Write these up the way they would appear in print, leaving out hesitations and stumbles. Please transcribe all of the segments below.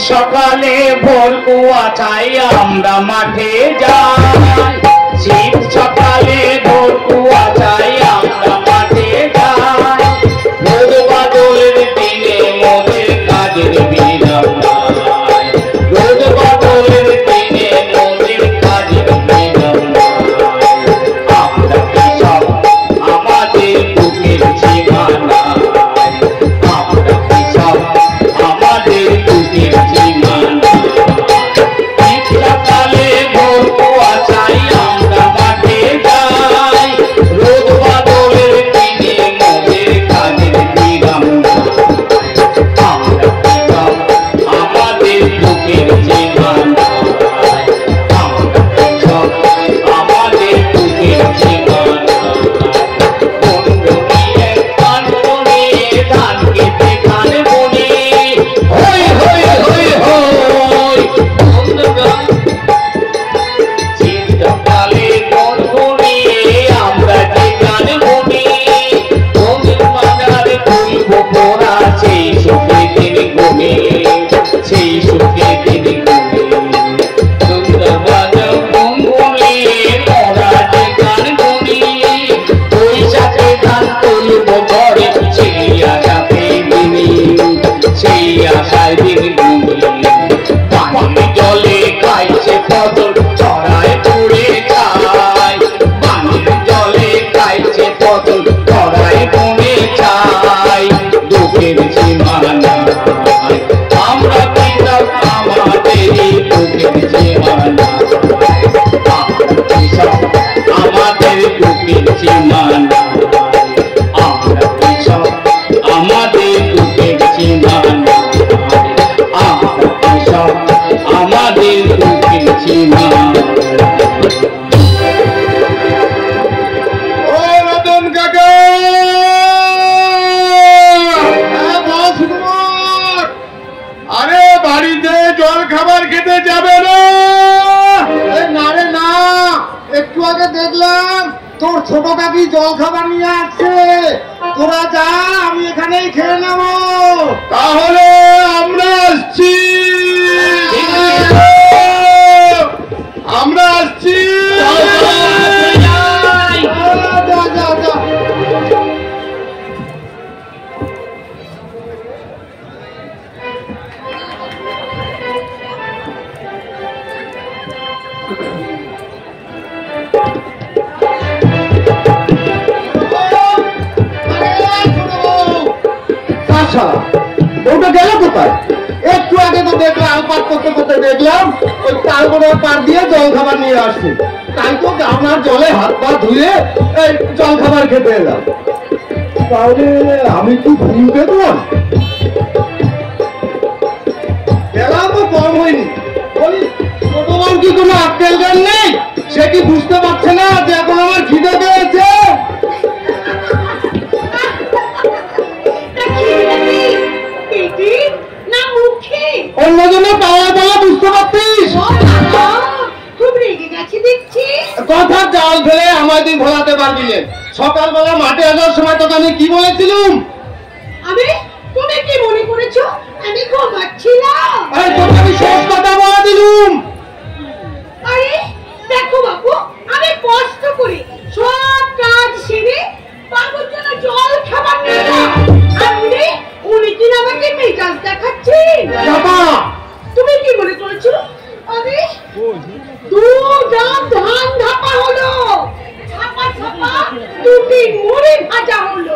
সকালে ভোর কুয়াশায় আমরা মাঠে যাই, শীত সকালে ভোর কুয়াশায় আমরা মাঠে যাই, রোদ বাদলের দিনে মোদের কাজের বিরাম নাই, রোদ বাদলের দিনে মোদের কাজের বিরাম নাই, আমরা কৃষক আমাদের বুকের সীমানা, আমরা কৃষক আমাদের বুকের সীমানা, সকালে ভোর কুয়াশায় আমরা মাঠে যাই, রোদ বাদলের দিনে মোদের কাজের বিরাম নাই, আমরা কৃষক আমাদের বুকের সীমানা, আমরা কৃষক আমাদের বুকের সীমানা, বন্ধু নিয়ে ধান বনে ধান খেতে ধান বনে, হই হই হই হই বন্ধুগণ, শীতকালে কোন বনে আমরা যে গান বনি, বন্ধুর বাজারে তুলব পোড়া সেই সুখে দিন গুনে, সেই সুখে দিন গুনে, সুন্দরবাজার বঙ্গুলে মোরা যে গান বনি, বৈশাখে ধান তুলব ঘরে সেই আশাতে দিনি, সেই আশায় দিন গুনে, পানি জলে খাইছে ফসল চড়ায় পুড়ে খায়, পানির জলে খাইছে ফসল চড়ায় পুড়ে খায়, দুঃখের সীমানা নাই, আমরা কৃষক আমাদেরই দুঃখের সীমানা, আমরা কৃষক আমাদের দুঃখের সীমানা, আমরা কৃষক আমাদের দুঃখের সীমানা, আমরা কৃষক আমাদের দুঃখের সীমানা। ও রতন কাকা, হ্যাঁ বল সুকুমার, আরে বাড়িতে জল খাবার খেতে যাবে না? না রে না, একটু আগে দেখলাম তোর ছোট কাকি জল খাবার নিয়ে আসছে, তোরা যা, আমি এখানেই খেয়ে নেবো। তাহলে আমরা আসছি, আমরা আসছি। যা যা যা। ওটা গেল কোথায়? একটু আগে তো দেখলাম পার করতে করতে দেখলাম ওই তারপরে পার দিয়ে জল খাবার নিয়ে আসছে, তাই তো আমার জলে হাত পা ধুয়ে এই জল খাবার খেতে এলাম। তাহলে আমি কি ভুল দেখলাম? গেলাম তো কম হয়নি, বলি ছোট বোন কি কোনো আক্কেল জ্ঞান নেই? সে কি বুঝতে পারছে না যে এখন আমার খিদে পেয়েছে? অন্যজনে পাওয়া বলা বুঝতে পারছিস? খুব রেগে গেছে দেখছি। কথা জাল ফেলে আমায় তুই ভোলাতে পারবি না। সকালবেলা মাঠে আসার সময় তোকে আমি কি বলেছিলাম? তুমি কি মনে করেছো আমি ঘুমাচ্ছিলাম? আরে তোকে আমি সব কথা বলে দিলুম। আরে দেখো বাবু, আমি কষ্ট করে সব কাজ সেরে বাবুর জন্য জল খাবার নিয়ে এলাম, আর উনি কি আমাকে মেজাজ দেখাচ্ছেন? বাবা, তুমি কি মনে করেছো? আরে 2 গ্রাম ধান ধাপা হলো, ছাপা ছাপা 2টি মুড়ি ভাজা হলো,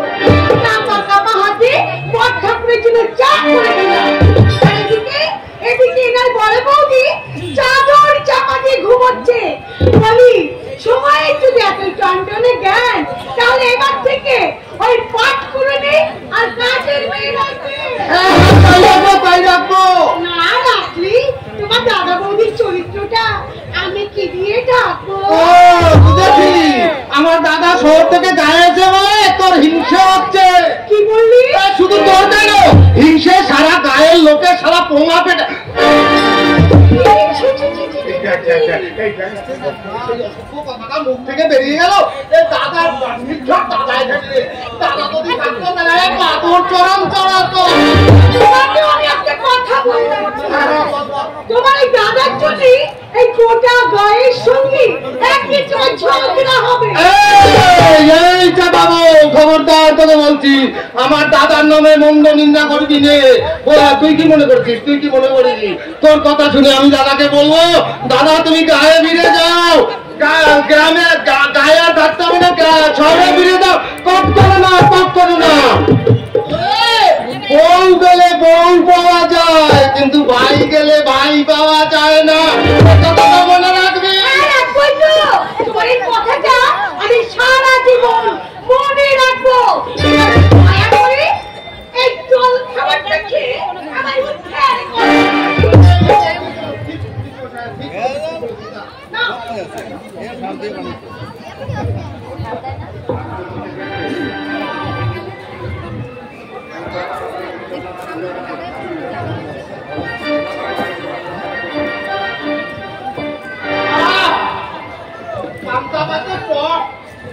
কাপা কাপা হাতে বট ঠাকুরের জন্য চা করে দিলাম। এদিকে এনার বড় বৌদি চাদর চাপা দিয়ে ঘুমোচ্ছে। বলি সময় যদি এত টনটনে জ্ঞান, তাহলে এবার থেকে ওই পাঠ করে নেই আর কাজের মেয়ে রাখবে। তাই রাখবো। না রাখলি তোমার দাদা বৌদির চরিত্রটা আমি কি দিয়ে ঢাকবো? ও বুঝেছি, আমার দাদা শহর থেকে গায়ে এসে বলে তোর হিংসা হচ্ছে। কি বললি? শুধু তোর কেন, হিংসে সারা গায়ের লোকের সারা পোঙা পেটে। মুখ থেকে বেরিয়ে গেল দাদার দাদা যদি থাকতো চরম চড়াতো। আমি একটা কথা বললাম, তোমার এই দাদার জন্য এই গোটা গায়ের সঙ্গে একই ঝগড়া হবে। এইটা বাবু খবরদার তোকে বলছি, আমার দাদার নামে মন্দ নিন্দা করবি নে। তুই কি মনে করছিস, তুই কি মনে করিস? তোর কথা শুনে আমি দাদাকে বলবো, দাদা তুমি গায়ে ফিরে যাও, গ্রামে গায়ে আর থাকতে হবে না, শহরে ফিরে যাও। কট করো না, কট করো না। বউ গেলে বউ পাওয়া যায়, কিন্তু ভাই গেলে ভাই পাওয়া যায় না। কথা মনে রাখবি। তোমার এই কথাটা আমি সারা জীবন মনে রাখবো। মায়া করে এই জল খাবারটা খেয়ে আমার উদ্ধার করো।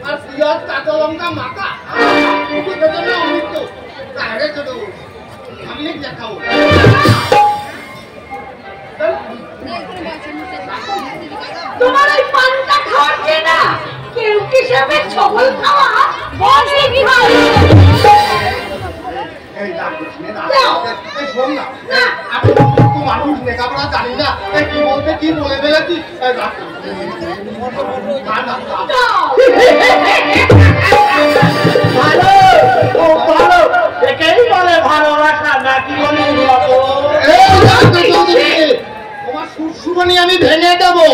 আর পিঁয়াজ কাঁচা লঙ্কা মাখা অমৃত আমি দেখাবো। তোমার ওই পান্তা খাওয়ার চেয়ে না কেউ হিসাবে ছবল খাওয়া অনেক ভালো। শোন না, আমি মানুষ লেখাপড়া জানি না, কি বলতে কি বলে ফেলেছি। ভালো, খুব ভালো, একেই বলে ভালোবাসা নাকি? তোমার সুরসুরনি আমি ভেঙে দেবো।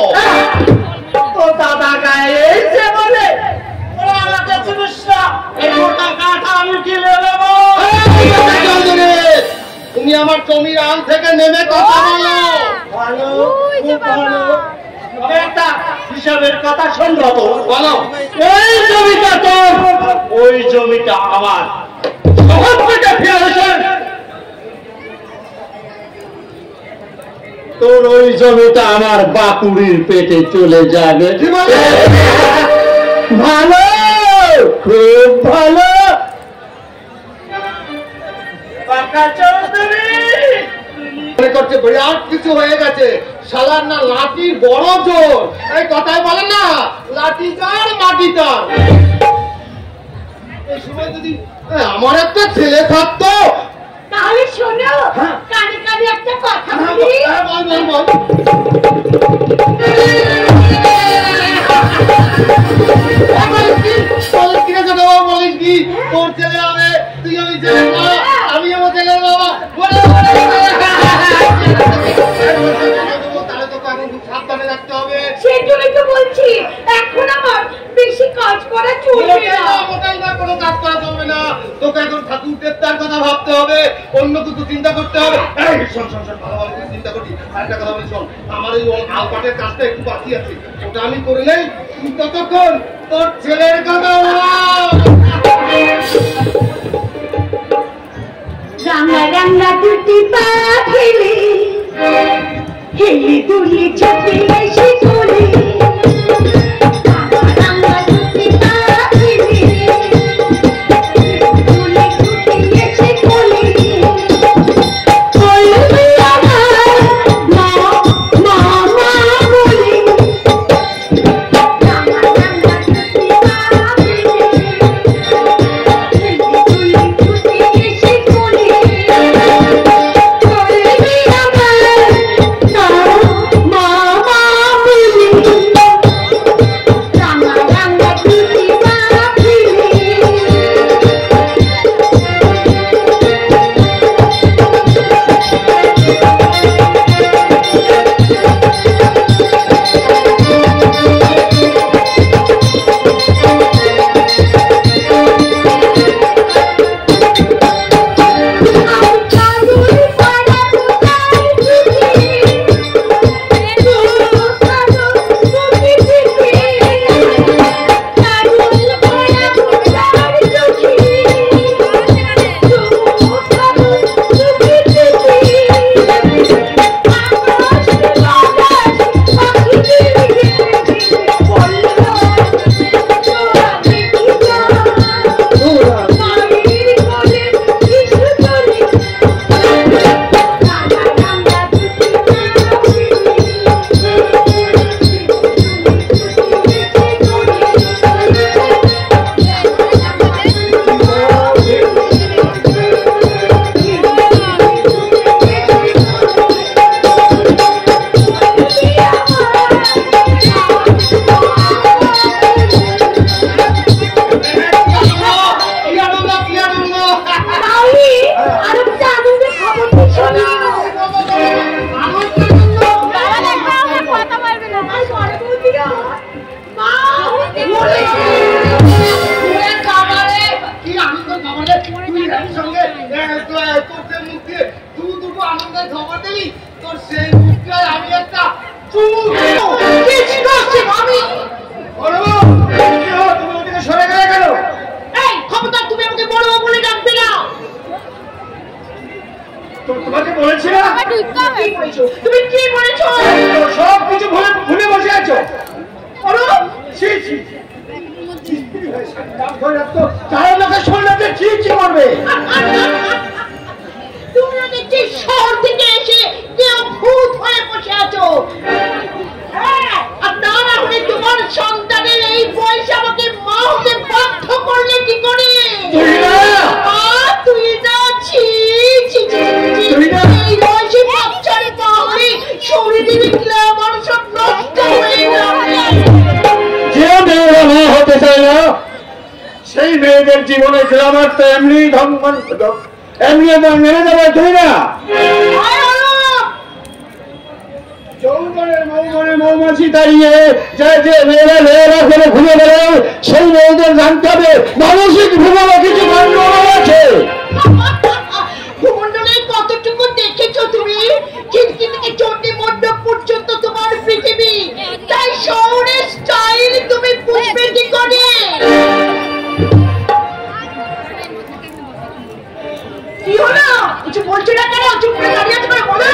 তো দাদা গায়ে এসে বলে ওরা আমাকে চিনিস না, এই গোটা কাঠা আমি কিনে দেবো। তুমি আমার জমির আল থেকে নেমে কথা বলো। ভালো, খুব ভালো। তবে একটা হিসাবের কথা শুনবো তো। বলো। এই জমিটা তোর, ওই জমিটা আমার। শহর থেকে ফিরে আসেন, তোর ওই জমিটা আমার বাপুরির পেটে চলে যাবে। ভালো, খুব ভালো। মনে করছে বিরাট কিছু হয়ে গেছে, শালার না লাঠির বড় জোর। এই কথাই বলে না, লাঠি যার মাটি তার। এই সময় যদি আমার একটা ছেলে থাকতো। তাহলে শোনো, কানে কানে একটা কথা বলি। বল বল বল। বলিস কি তোর ছেলে হবে, তুই আমি ছেলে বাবা, আমি আমার ছেলের বাবা। তাহলে তো এখন খুব সাবধানে রাখতে হবে। সেই জন্যই তো বলছি এখন আমার বেশি কাজ করা চলবে না। মোটাই না, কোনো কাজ করা চলবে না। তোকে এখন ঠাকুর দেবতার কথা ভাবতে হবে, অন্য কিছু চিন্তা করতে হবে। শোন শোন শোন, ভালোভাবে তুই চিন্তা করবি। আরেকটা কথা বলি শোন, আমার এই আলপাটের কাজটা একটু বাকি আছে, ওটা আমি করে নেই। তুই ততক্ষণ তোর ছেলের কথা রাঙা রাঙা দুটি পা ফেলে হেলে দুলে ঝাঁপে এসে পড়ে। রাঙা দুটি পা ফেলে দুলে ছুটে এসে পড়ে। বলবি আমার মা মা মা বলে। রাঙা রাঙা দুটি পা ফেলে দুলে ছুটে এসে পড়ে। বলবি আমার মা মা বলে। আমি তুমি ওদিকে সরে গেলে কেন? এই খবরদার, তুমি আমাকে বড় বলে ডাকবে না। তোমাকে বলেছিলাম। কি বলেছো তুমি? কি বলেছো? সব কিছু ভুলে বসে আছো। চার লোকের শুনলে কি কি করবে? তুমি দেখছি শহর থেকে এসে কেউ ভূত হয়ে বসে আছো। হ্যাঁ, আর তা না হলে তোমার সন্তানের এই বয়সে আমাকে মা হতে বাধ্য করলে কি করে? তুই না ছি ছি ছি ছি, এই বয়সে বাচ্চারে তাহলে শরীরে গ্ল্যামার সব নষ্ট হয়ে যাবে। যে মেয়েরা মা হতে চায় না সেই মেয়েদের জীবনে গ্রামার তো এমনি এমনি মেরে যাবে, তুই না যৌবনের মৌমাছি দাঁড়িয়ে যে মেয়েরা করে ঘুরে বেড়ায় সেই মেয়েদের জানতে হবে মানসিক ভূগোলে কিছু গন্ডগোল আছে। ভূমণ্ডলে কতটুকু দেখেছো তুমি? খিড়কি থেকে চণ্ডী মণ্ডপ পর্যন্ত তোমার পৃথিবী, তাই শহরের স্টাইল তুমি বুঝবে কি করে? কি হলো? কিছু বলছো না কেন? চুপ করে দাঁড়িয়ে আছো কেন? বলো।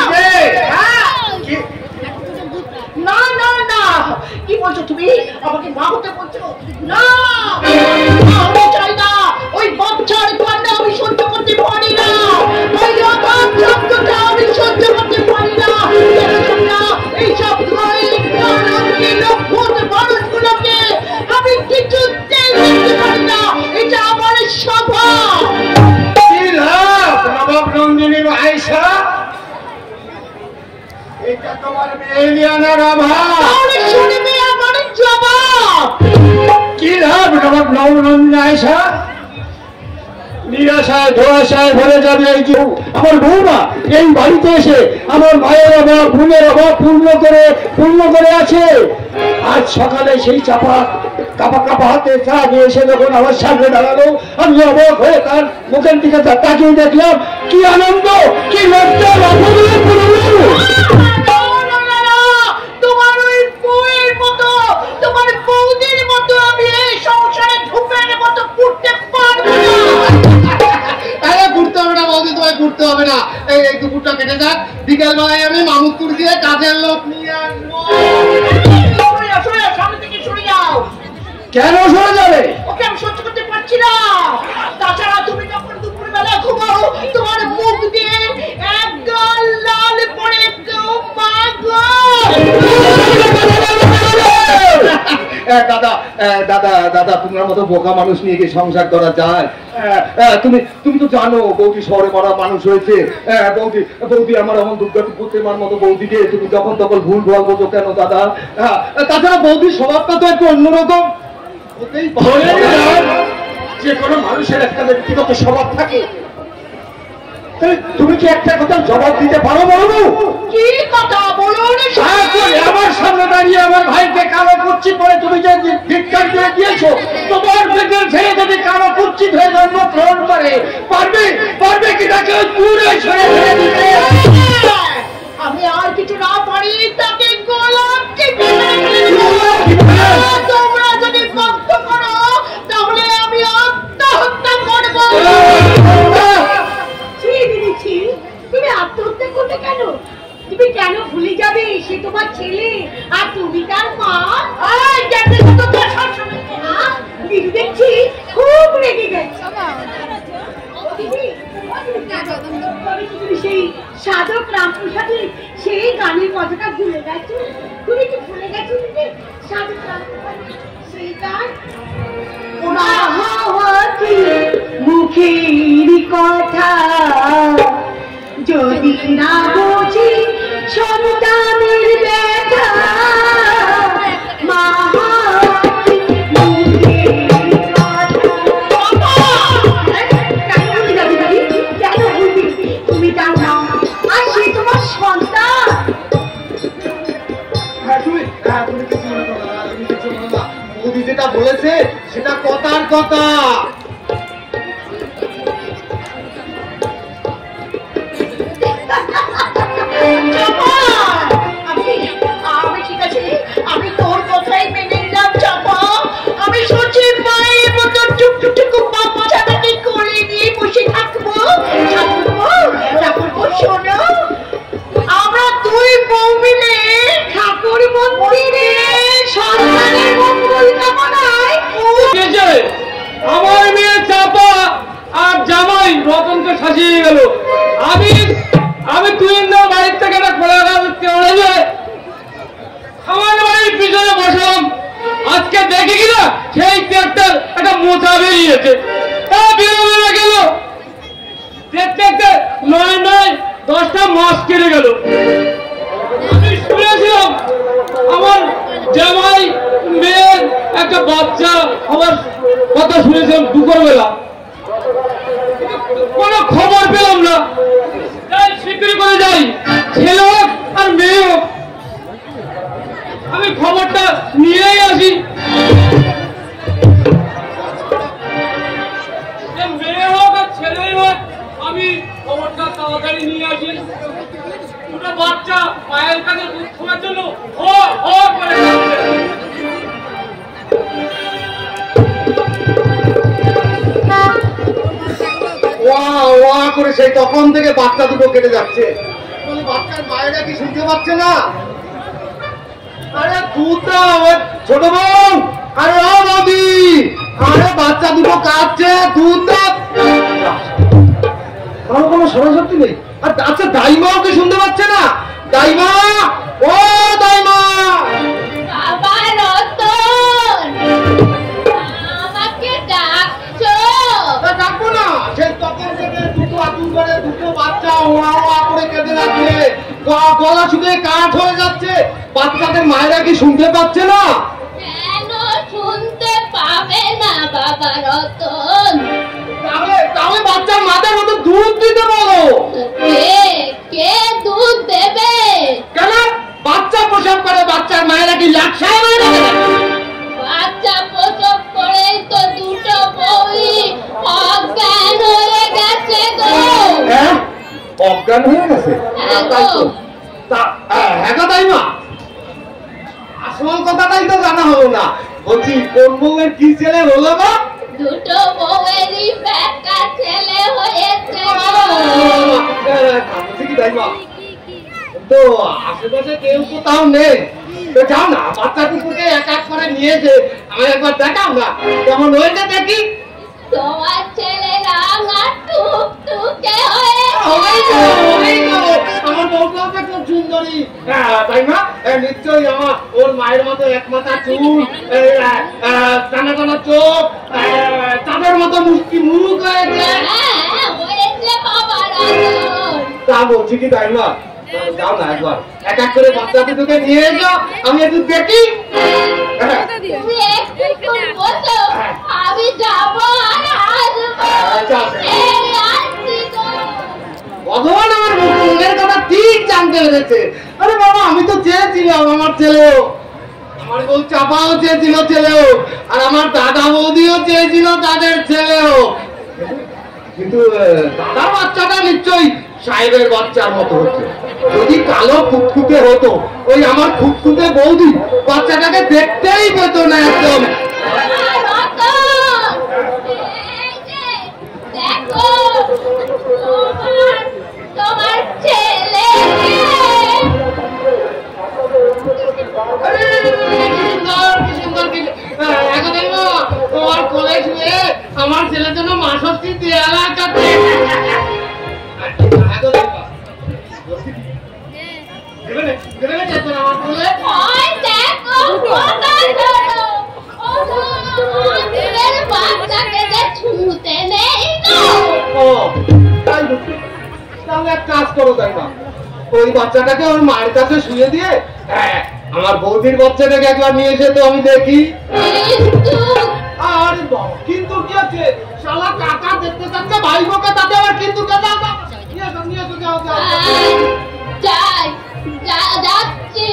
না না না, কি বলছো তুমি? আমাকে মা হতে বলছো? না, আমি চাই না। ওই বাচ্চার কান্না আমি সহ্য করতে পারি না। ওই অভাব শব্দটা আমি সহ্য করতে পারি না। এইসব মানুষগুলোকে আমি কিছুতেই দেখতে পারি না। এটা আমার স্বভাব। নন্দিনী আয়েশা, এটা তোমার মেয়েলিয়ানার অভাব। তাহলে শুনবে আমার জবাব। কি লাভ নবনন্দিনী আয়েশা? নিরাশায় ধোয়াশায় ভরে যাবে এই যে আমার বৌমা এই বাড়িতে এসে আমার মায়ের অভাব বোনের অভাব পূর্ণ করে আছে। আজ সকালে সেই কাপা হাতে চা নিয়ে এসে যখন আমার সামনে দাঁড়ালো আমি অবাক হয়ে তার মুখের দিকে তাকিয়ে দেখলাম কি আনন্দ, কি লজ্জা। তোমার ওই বউয়ের মতো, তোমার বৌদির মতো আমি এই সংসারে ধূপের মতো পুড়তে পারবো না। ঘুরতে হবে না বৌদি, তোমায় ঘুরতে হবে না। এই দুপুরটা কেটে যাক, বিকেল বেলায় আমি মামুদপুর দিয়ে কাজের লোক নিয়ে আসবো। সামনে থেকে সরে যাও। কেন সরে যাবে? ওকে আমি সহ্য করতে পারছি না। তাছাড়া তুমি যখন দুপুরবেলা ঘুমাও তোমার মুখ দিয়ে এক গাল লাল পড়ে দাদা দাদা দাদা তোমার মতো বোকা মানুষ নিয়ে কি সংসার করা যায়? তুমি তো জানো বৌদি শহরে পড়া মানুষ হয়েছে। বৌদি আমার এমন দুর্গতি প্রতিমার মতো বৌদিকে তুমি যখন তখন ভুল ভাল বোঝো কেন দাদা? তাছাড়া বৌদির স্বভাবটা তো একটু অন্যরকম। যে কোনো মানুষের একটা ব্যক্তিগত স্বভাব থাকে। তুমি কি একটা কথা জবাব দিতে পারো? বলবো কি কথা বলো? আমার সামনে দাঁড়িয়ে আমার ভাইকে কালো কুচ্ছিত করে তুমি যে ধিক্কার দিয়ে দিয়েছো, তোমার পেটের ছেলে যদি কালো কুচ্ছিত হয়ে জন্মগ্রহণ করে পারবে কি তাকে দূরে সরে ফেলে দিতে? আমি আর কিছু না পারি তাকে গোলাপ তোমরা যদি বন্ধ করো তাহলে আমি আত্মহত্যা করবো। তুমি আত্মহত্যা করবে কেন? তুমি কেন ভুলে যাবে সে তোমার ছেলে আর তুমি তার মা? দিদি দেখছি খুব রেগে গেছে। সেই সাধক রামপ্রসাদের সেই গানের কথাটা ভুলে গেছো? তুমি কি ভুলে গেছো সাধক রামপ্রসাদের সেই গান? মুখের কথা যদি না বুঝি সন্তানের ব্যথা, মা তুমি তার মা আর সে তোমার সন্তান। বৌদি যেটা বলেছে সেটা কথার কথা। আমি বউ মিলে ঠাকুর মন্দিরে সন্তানের মঙ্গল কামনায় আমার মেয়ে চাপা আর জামাই রতনকে সাজিয়ে গেল। আমি তুই বাড়ির থেকে একটা খোলা গাড়ি আমার বাড়ির পিছনে বসলাম। আজকে দেখে কিনা সেই ট্রাক্টর একটা মোচা বেরিয়েছে, বেরোবে গেল দেখতে দেখতে 9-10টা মাস কেটে গেল। আমি শুনেছিলাম আমার জামাই মেয়ের একটা বাচ্চা আমার কথা শুনেছিলাম দুপুরবেলা, কোনো খবর পেলাম না। যাই শীঘ্রই করে যাই, ছেলে হোক আর মেয়ে হোক, আমি খবরটা নিয়েই আসি। মেয়ে হোক আর ছেলেই হোক, আমি খবরটা তাড়াতাড়ি নিয়ে আসি। দুটো বাচ্চা পায়ের কাছে দুধ খাওয়ার জন্য ও ও করে ওয়া করে সেই তখন থেকে বাচ্চা দুটো কেটে যাচ্ছে। বাচ্চার মায়েরা কি শুনতে পাচ্ছে না? আরে দুধ দাও ছোট বোন, আরে ও বৌদি, আরে বাচ্চা দুটো কাঁদছে, দুধ দাও। কারো কোনো সরাসরি নেই। আর আচ্ছা দাইমাও কি শুনতে পাচ্ছে না? দাইমা, ও দাইমা, বাবা রতন, আমাকে ডাকছো? ডাকবো না? সেই তখন থেকে দুটো আতুর করে দুটো বাচ্চা ওয়া ওয়া করে কেঁদে যাচ্ছে, গলা শুকিয়ে কাঠ হয়ে যাচ্ছে। বাচ্চাদের মায়েরা কি শুনতে পাচ্ছে না? কেন শুনতে পাবে না বাবা রতন? তাহলে বাচ্চার মাথার মতো দুধ দিতে বলো। কে দুধ দেবে? কেন বাচ্চা প্রসব করে বাচ্চার মায়েরা কি লাকসায় মায়েরা? বাচ্চা প্রসব করেই তো দুটো বউই অজ্ঞান হয়ে গেছে গো। হ্যাঁ, অজ্ঞান হয়ে গেছে? হ্যাঁ তাই মা, আসল কথাটাই তো জানা হলো না। বলছি কোন বউয়ের কি ছেলে হলো না? দুটো বউয়েরই বেটা ছেলে হয়েছে। কি তাই মা? তো আশেপাশে কেউ তো তাও নেই, তো যাও না বাচ্চা কুকুরকে এক এক করে নিয়েছে, আমি একবার দেখাও না কেমন হয়েছে দেখি। তোমার ছেলে রাঙা টুকটুকে হয়েছে। আমার বউটাও তো খুব সুন্দরী, তাই না? নিশ্চয়ই আমার ওর মায়ের মতো এক মাথা চুল, টানা টানা চোখ, চাঁদের মতো মুষ্টি মুখ হয়েছে। হয়েছে বাবা রাজন। তা বলছি কি তাই না? যাও না একবার এক এক করে বাচ্চা দুটোকে নিয়ে যাও, আমি একটু দেখি। তুমি একটু বসো, আমি যাবো আর আসবো। ভগবান আমার মুখের কথা ঠিক জানতে পেরেছে। আরে বাবা, আমি তো চেয়েছিলাম আমার ছেলেও, আমার বউ চাপাও চেয়েছিল ছেলেও, আর আমার দাদা বৌদিও চেয়েছিল তাদের ছেলেও, কিন্তু দাদার বাচ্চাটা নিশ্চয়ই সাহেবের বাচ্চার মতো হচ্ছে। যদি কালো খুঁতখুঁতে হতো, ওই আমার খুঁতখুঁতে বৌদি বাচ্চাটাকে দেখতেই পেত না একদম। দেখো তোমার ছেলে। তোমার কোলে শুয়ে আমার ছেলের জন্য মা ষষ্ঠী দেয়াল আঁকাতে। বাচ্চাকে যে ছুঁতে নেই। তাহলে এক কাজ করো তাই না, ওই বাচ্চাটাকে ওর মায়ের কাছে শুয়ে দিয়ে আমার বৌদির বাচ্চাটাকে একবার নিয়ে এসে তো আমি দেখি। আরে বাবা, কিন্তু কি আছে? শালা কাকা দেখতে যাচ্ছে ভাইবোকে, তাতে আবার কিন্তু যাচ্ছি।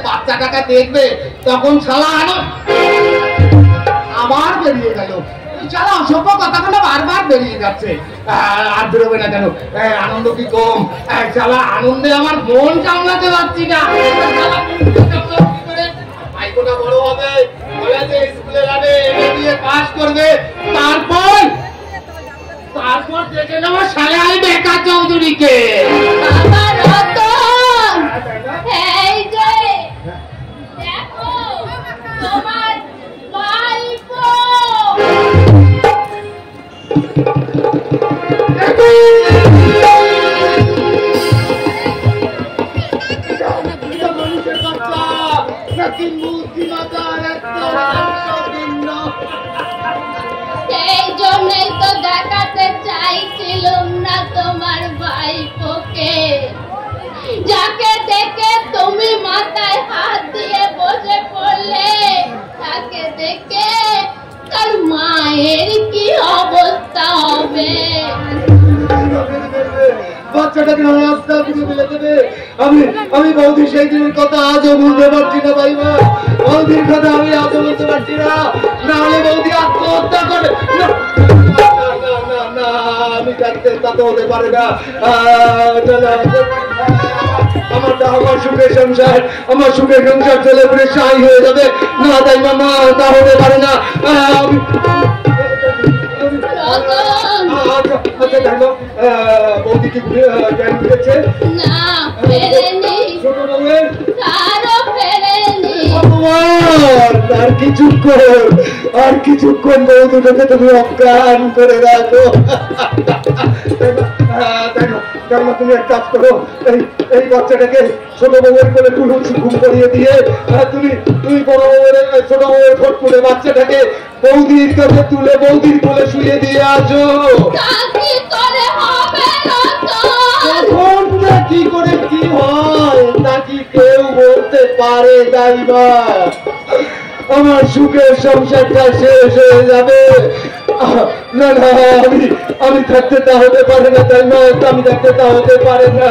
বাচ্চাটাকে দেখবে তখন শালা আবার বেরিয়ে গেল। শালা অসভ্য কথাগুলো বারবার বেরিয়ে যাচ্ছে, আর বেরোবে না কেন? আনন্দ কি কম? শালা আনন্দে আমার মন সামলাতে পারছি না। ভাইকোটা বড় হবে, কলেজে স্কুলে যাবে, দিয়ে পাস করবে, তারপর কে? বাবা রতন, এই যে দেখো তোমার ভাইপো। মানুষের বাচ্চা নাকি বুদ্ধিমতার একটা ভিন্ন। সেই জন্যই তো দেখাতে চাইছিলাম না তোমার ভাইপোকে, যাকে দেখে তুমি মাথায় হাত দিয়ে বসে পড়লে, তাকে দেখে তার মায়ের কি অবস্থা হবে। বাচ্চাটাকে রাস্তা থেকে ফেলে দেবে। আমি বৌদি সেই দিনের কথা আজও ভুলতে পারছি না ভাই মা। বৌদির কথা আমি আজও বলতে পারছি না। না হলে বৌদি আত্মহত্যা করে। না, না, না, না, আমি থাকতে তা তো হতে পারে না। আমার সুখের সংসার, আমার সুখের সংসার চলে পড়ে সাই হয়ে যাবে। না তাই মা, না তা হতে পারে না। আচ্ছা দেখো বৌদি কি জ্ঞান ফিরেছে? না, ফেরেনি, ছোট বউয়ের তারও ফেরেনি। ভগবান, আর কিছুক্ষণ বউ দুটোকে তুমি অজ্ঞান করে রাখো। দেখো তুমি এক কাজ করো, এই বাচ্চাটাকে ছোট বউয়ের কোলে ঘুম করিয়ে দিয়ে তুমি বড় বউয়ের ছোট বউয়ের ভোট করে বাচ্চাটাকে বৌদির কাছে তুলে বৌদির কোলে শুয়ে দিয়ে আসো। তা কি করে হবে রতন? এখন কি করে কি হয় তা কি কেউ বলতে পারে দাইমা? আমার সুখের সংসারটা শেষ হয়ে যাবে। না না, আমি থাকতে তা হতে পারে না দাইমা, আমি থাকতে তা হতে পারে না।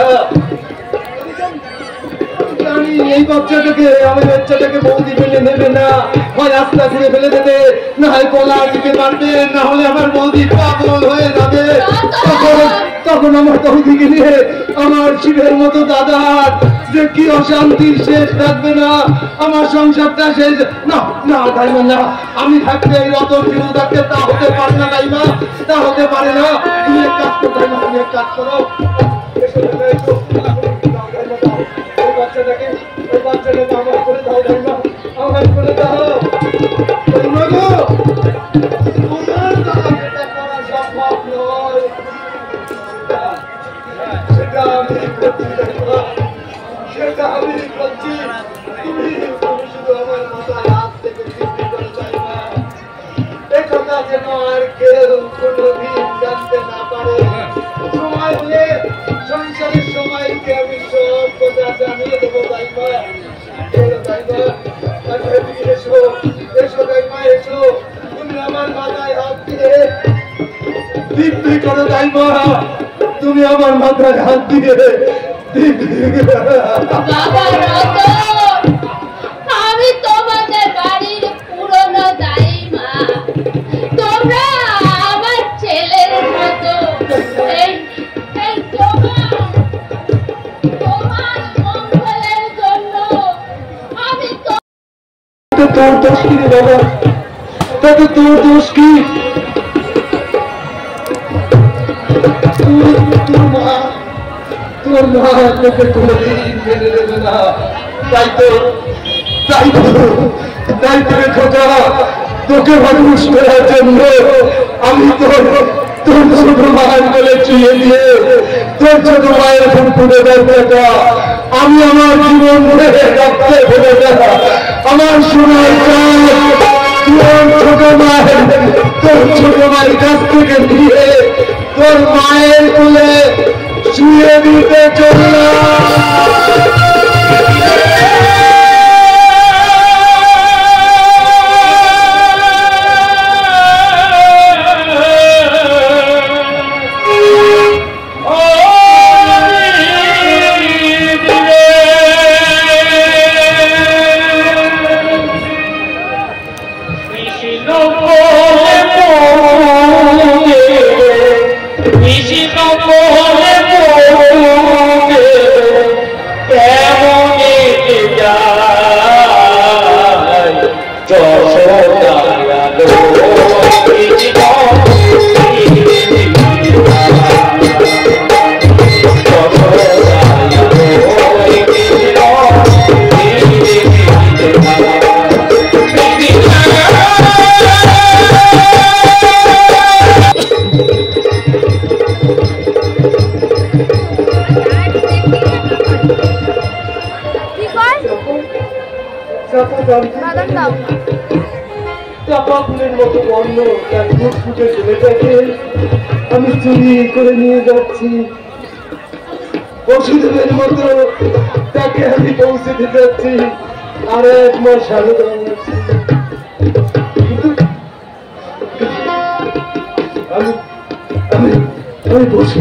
এই বাচ্চাটাকে বৌদি ফেলে নেবে না, হয় রাস্তা ঘুরে ফেলে দেবে, না হয় গলার দিকে মারবে, না হলে আমার বৌদি পাগল হয়ে যাবে। তখন আমার বৌদিকে নিয়ে আমার শিবের মতো দাদার যে কি অশান্তির শেষ থাকবে না। আমার সংসারটা শেষ। না না দাইমা, না, আমি থাকতে এই রতন জীবন থাকতে তা হতে পারে না দাইমা, তা হতে পারে না। তুমি এক কাজ করো দাইমা, তুমি এক কাজ করো, বাচ্চাটাকে আমার করে দাও দাইমা, আমার করে দাও। তোমার দ্বারা যেটা করা সম্ভব নয় সেটা আমি করছি দাইমা, সেটা আমি করছি। তুমি শুধু আমার মাথায় হাত থেকে বৃদ্ধি করে দাইমা, এ কথা যেন আর কেউ কোনোদিন জানতে না পারে। সময় হলে সংসারের সময়কে আমি সব কথা জানিয়ে দেবো দাইমা। এসো দাইমা, এসো, তুমি আমার মাথায় হাত দিয়ে দিব্যি করো দাইমা, তুমি আমার মাথায় হাত দিয়ে বাবা রতন, আমি তোমাদের বাড়ির পুরনো দাইমা, তোমরা আমার ছেলের মতো। এই তোমার মঙ্গলের জন্য আমি তোর দোষ কি রে বাবা? তাতে তোর দোষ কি? তোর মা তোকে কোনোদিন মেনে নেবে না। তাই তো রে খোঁজা, তোকে মানুষ করার জন্য আমি তোর ছোট মায়ের বলে চুয়ে দিয়ে তোর ছোট মায়ের ফুটফুটে দরকারটা আমি আমার জীবন ধরে রাখতে ভেবে না। আমার সোনার তোর ছোট মায়ের কাছ থেকে দিয়ে তোর মায়ের কোলে শুয়ে দিতে চললাম। কৃষ্ণ বলে চাপা ফুলের মতো বর্ণ তার ফুটফুটে ছেলেটাকে আমি চুরি করে নিয়ে যাচ্ছি। ওষুধের মতো তাকে আমি পৌঁছে দিতে যাচ্ছি। আর 1 মাস আগে আমি বসে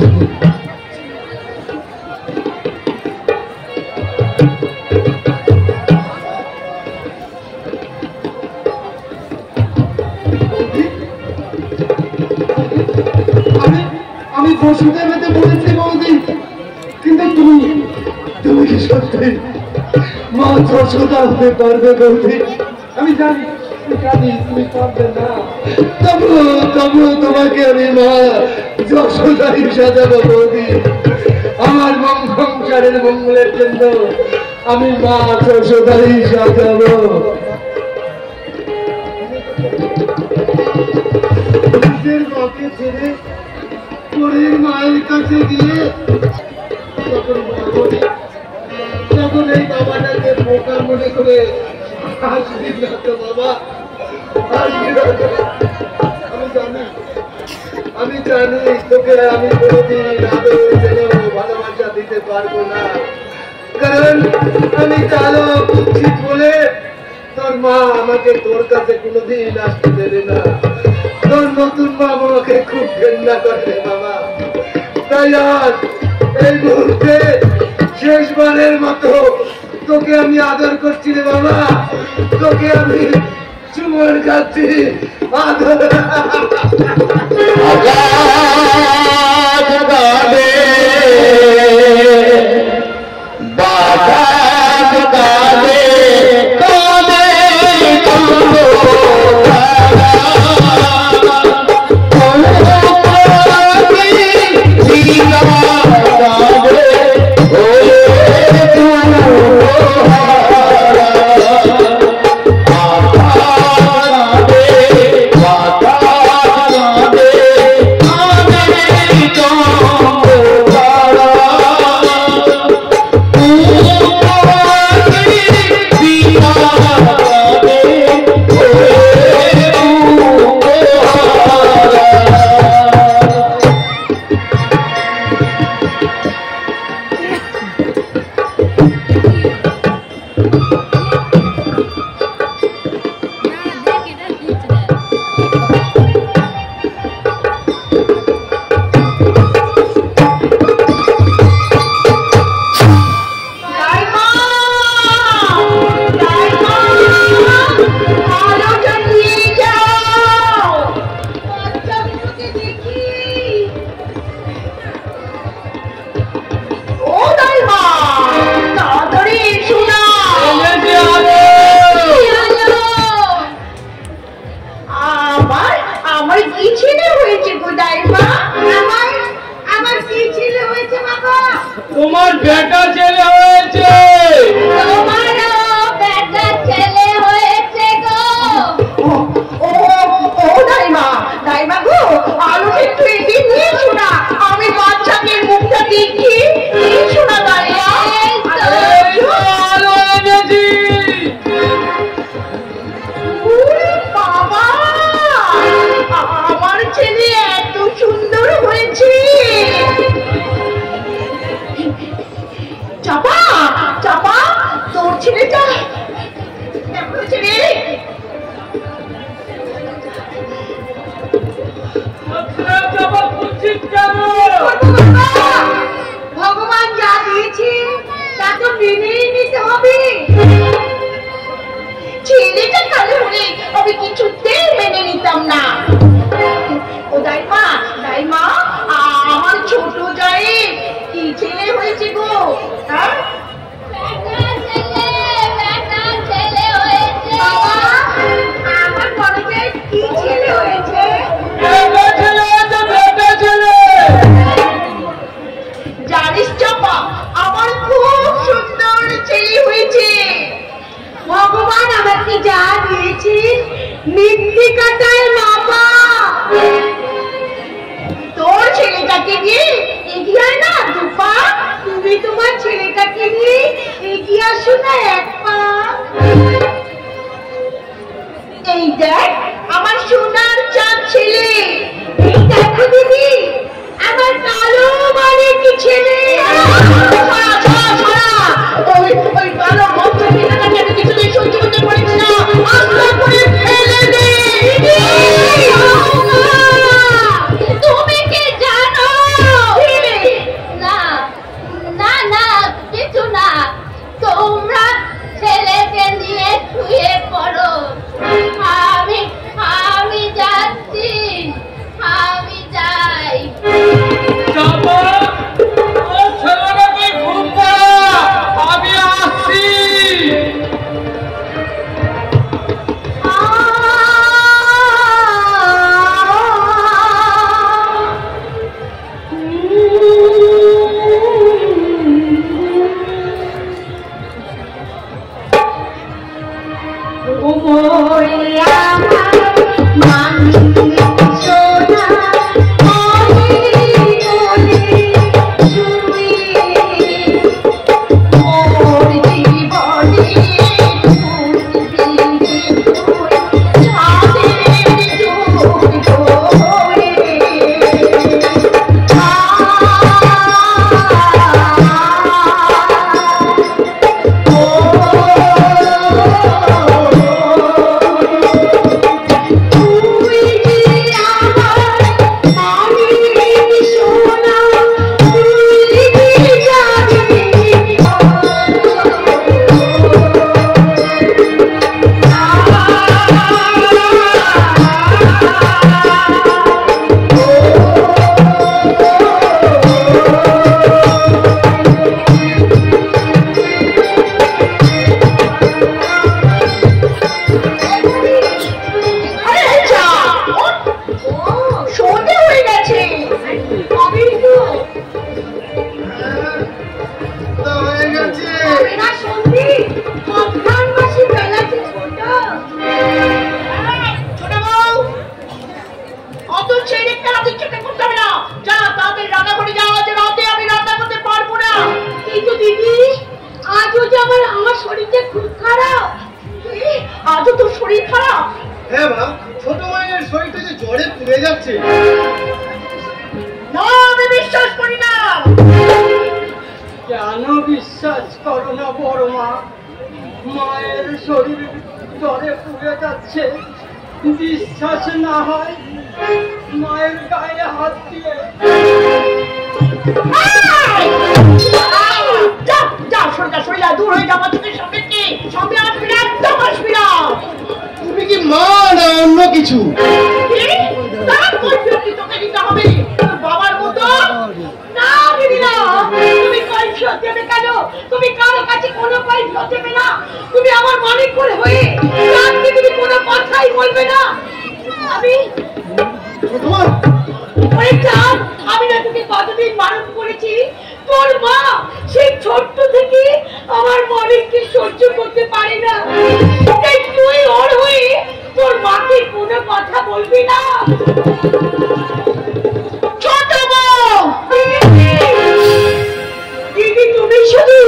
আমি বসুতে মেতে বলেছি বৌদি, কিন্তু তুমি কি সত্যি মা যশোদা হতে পারবে বৌদি? আমি জানি তুমি পারবে না, তবুও তোমাকে আমি মা যশোদাই সাজাবো বৌদি। আমার সংসারের মঙ্গলের জন্য আমি মা যশোদাই সাজাবো। মাকে ছেড়ে পরের মায়ের কাছে গিয়ে তখন এই বাবাটাকে বোকা মনে করে হাসবি না তো বাবা, হাসবি না। আমি জানি তোকে আমি কোনোদিন আদর স্নেহ ভালোবাসা দিতে পারবো না, কারণ আমি কালো কুচ্ছিত বলে তোর মা আমাকে তোর কাছে কোনোদিন আসতে দেবে না। তোর নতুন মা আমাকে খুব ঘৃণা করে বাবা। তাই আজ এই মুহূর্তে শেষবারের মতো তোকে আমি আদর করছি রে বাবা, তোকে আমি চুমন খাচ্ছি আদর। তোমার বেটা ছেলে হয়েছে। আমি বাচ্চাকে মুখটা দেখি শোনা দাঁড়িয়ে বাবা, আমার ছেলে এত সুন্দর হয়েছে। চাপা চাপা, তোর ছেলেটা কেমন ছেলে? ভগবান যা দিয়েছে তা তো মেনেই নিতে হবে। ছেলেটা কালো হলে আমি কিছুতেই মেনে নিতাম না। ও দাইমা দাইমা, আমার ছোট যায় কি ছেলে হয়েছে গো? হ্যাঁ, আমার বড় যায় কি ছেলে হয়েছে? জানিস চাপা, আমার খুব সুন্দর ছেলে হয়েছে। ভগবান আমাকে যা দিয়েছে মৃত্তিকাটায় মাপা। তোর ছেলেটাকে নিয়ে এগিয়ে না দুপা, তুমি তোমার ছেলেটাকে নিয়ে এগিয়ে আসো না 1 পা। এই দেখ আমার সোনার চাঁদ ছেলে, এই দেখো দিদি আমার কালো বাড়ির ছেলে। ওই কালো মন্ত্রীটাকে আমি কিছুতেই সহ্য করতে পারছি না, আস্তে করে ফেলে দে। তুমি কি জানো? না না না কিছু না, তোমরা ছেলেকে নিয়ে শুয়ে পড়ো, আমি যাচ্ছি, আমি যাই। ছেলেটাকে ঘুম পাড়া, আমি আসছি। বিশ্বাস না হয় মায়ের গায়ে হাত দিয়ে দূর হয়ে যাবো চোখের সামনে কি সামনে আসবি না, একদম আসবি না। তুমি কি মা না অন্য কিছু? তোকে দিতে হবে বাবার মতো না, দিদি না। তুমি কৈফিয়ত দেবে কেন? তুমি কারো কাছে কোনো কৈফিয়ত দেবে না। তুমি আমার মালিক করে হয়ে আজকে তুমি কোনো কথাই বলবে না। আমি না তোকে কতদিন বারণ করেছি, তোর মা সেই ছোট্ট থেকে আমার মালিককে সহ্য করতে পারে না। তুই ওর হয়ে তোর মাকে কোনো কথা বলবি না। ছোট বউ দিদি, তুমি শুধু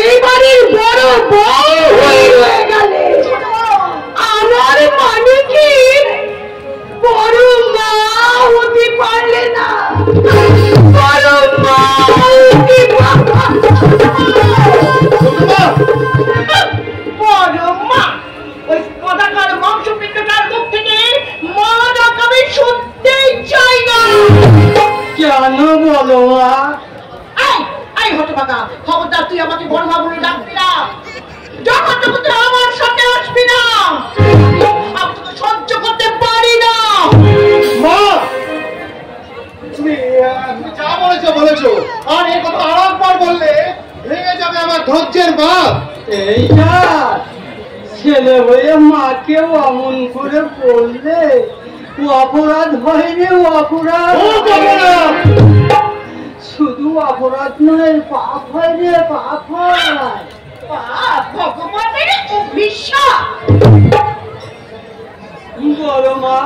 এবারের বড় বউ হয়ে রয়ে গেলে, আমার মালিকের বড় মা হতে পারলে না। বড় মা বড় মা ওই কদাকার মাংস পিণ্ডটার মুখ থেকে মা ডাক আমি শুনতেই চাই না। কেন বলো মা? এই হতভাগা, খবরদার তুই আমাকে বড় মা বলে ডাকবি না। যখন তখন তুই আমার সামনে আসবি না, আমি তোকে সহ্য করতে পারি না। মা তুমি যা বলেছো বলেছো, আর এই কথা আরেকবার বললে ভেঙে যাবে আমার ধৈর্যের বাঁধ। এইটা ছেলে হয়ে মাকে অমন করে বললে অপরাধ হয়নি? অপরাধ শুধু অপরাধ নয়, পাপ হয় রে, পাপ হয়। ভগবানের অভিশাপ। বলো মা,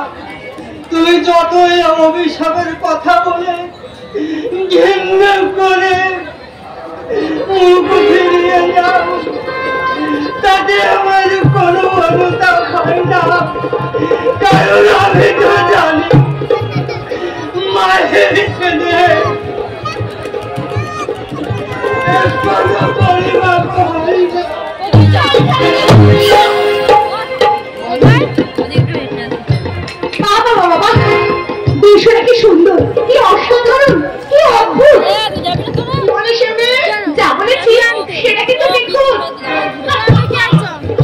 তুমি যতই অভিশাপের কথা বলে ঘৃণা করে মুখ ফিরিয়ে যাও, তাতে আমার কোনো অনুতাপ হয় না, কারণ আমি তো জানি মায়ের ছেলে কোনো পরিবার হয় না। বাবা বাবা, দৃশ্যটা কি সুন্দর, কি অসাধারণ, কি অদ্ভুত। বলেছে মেয়ে, যা বলেছি সেটা কিন্তু দেখুন।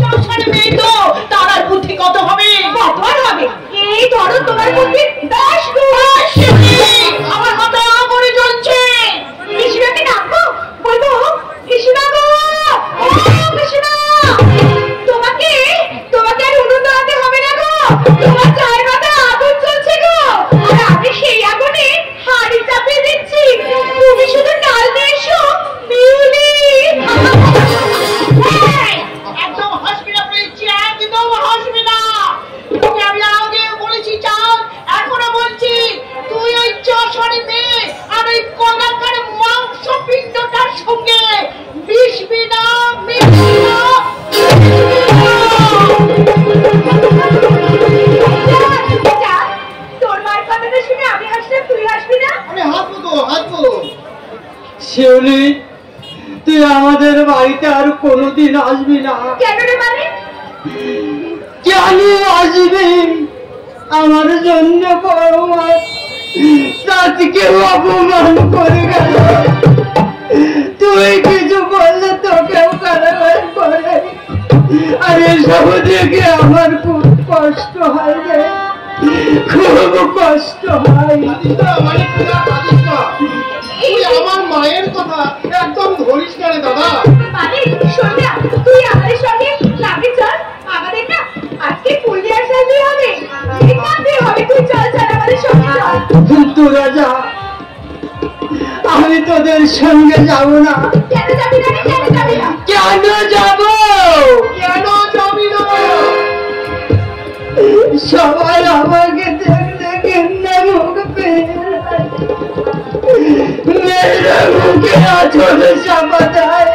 সংসারে মেয়ে তো তার বুদ্ধি কত হবে, কত আর হবে। এই ধরো তোমার বুদ্ধি 10 গুণ। আমার মাথা করে জ্বলছে। কৃষ্ণাকে ডাকবো, বলবো কৃষ্ণা গো, ও কৃষ্ণা, তোমাকে তোমাকে আর উনুন ধরাতে হবে না গো, তোমার চায়ের মাথায় আগুন চলছে গো, আর আমি সেই আগুনে হাঁড়ি চাপিয়ে দিচ্ছি, তুমি শুধু ডাল দিয়ে এসো বিউলি। একদম হাসবি না বলেছি, একদম হাসবি না। তোকে আমি আগে বলেছি চাও, এখনো বলছি, তুই ওই যশোরী মেয়ে আর ওই কলাকার মাংস পিণ্ডটার সঙ্গে মিশবি না, মিশবি না। তোর মায়ের কথাটা শুনে আমি হাসলে তুই হাসবি না? আমি হাসবো তো, হাসবো। শিউলি, তুই আমাদের বাড়িতে আর কোনোদিন আসবি না। কেন রে মানে? কেন আসবি? আমার জন্য বড় মাছ তাকে অপমান করে গেল, তুই কিছু বললে তোকেও কারাগার করে, আর এসব দেখে আমার খুব কষ্ট হয় রে, খুব কষ্ট হয়। তুই আমার মায়ের কথা একদম ধরিস না রে দাদা। মানে শোন না, তুই আমাদের সঙ্গে ক্লাবে চল, আমাদের না আজকে ফুল দেওয়ার সাথে হবে, এখানে হবে, তুই চল চল আমাদের সঙ্গে চল। তোরা যা, আমি তোদের সঙ্গে যাব না। কেন যাবি না রে, কেন যাবি না? কেন যাব? কেন যাবি না? সবাই আমাকে দেখলে ঘেন্না মুখ পেয়ে মেয়েরা মুখে আচলে চাপা দেয়,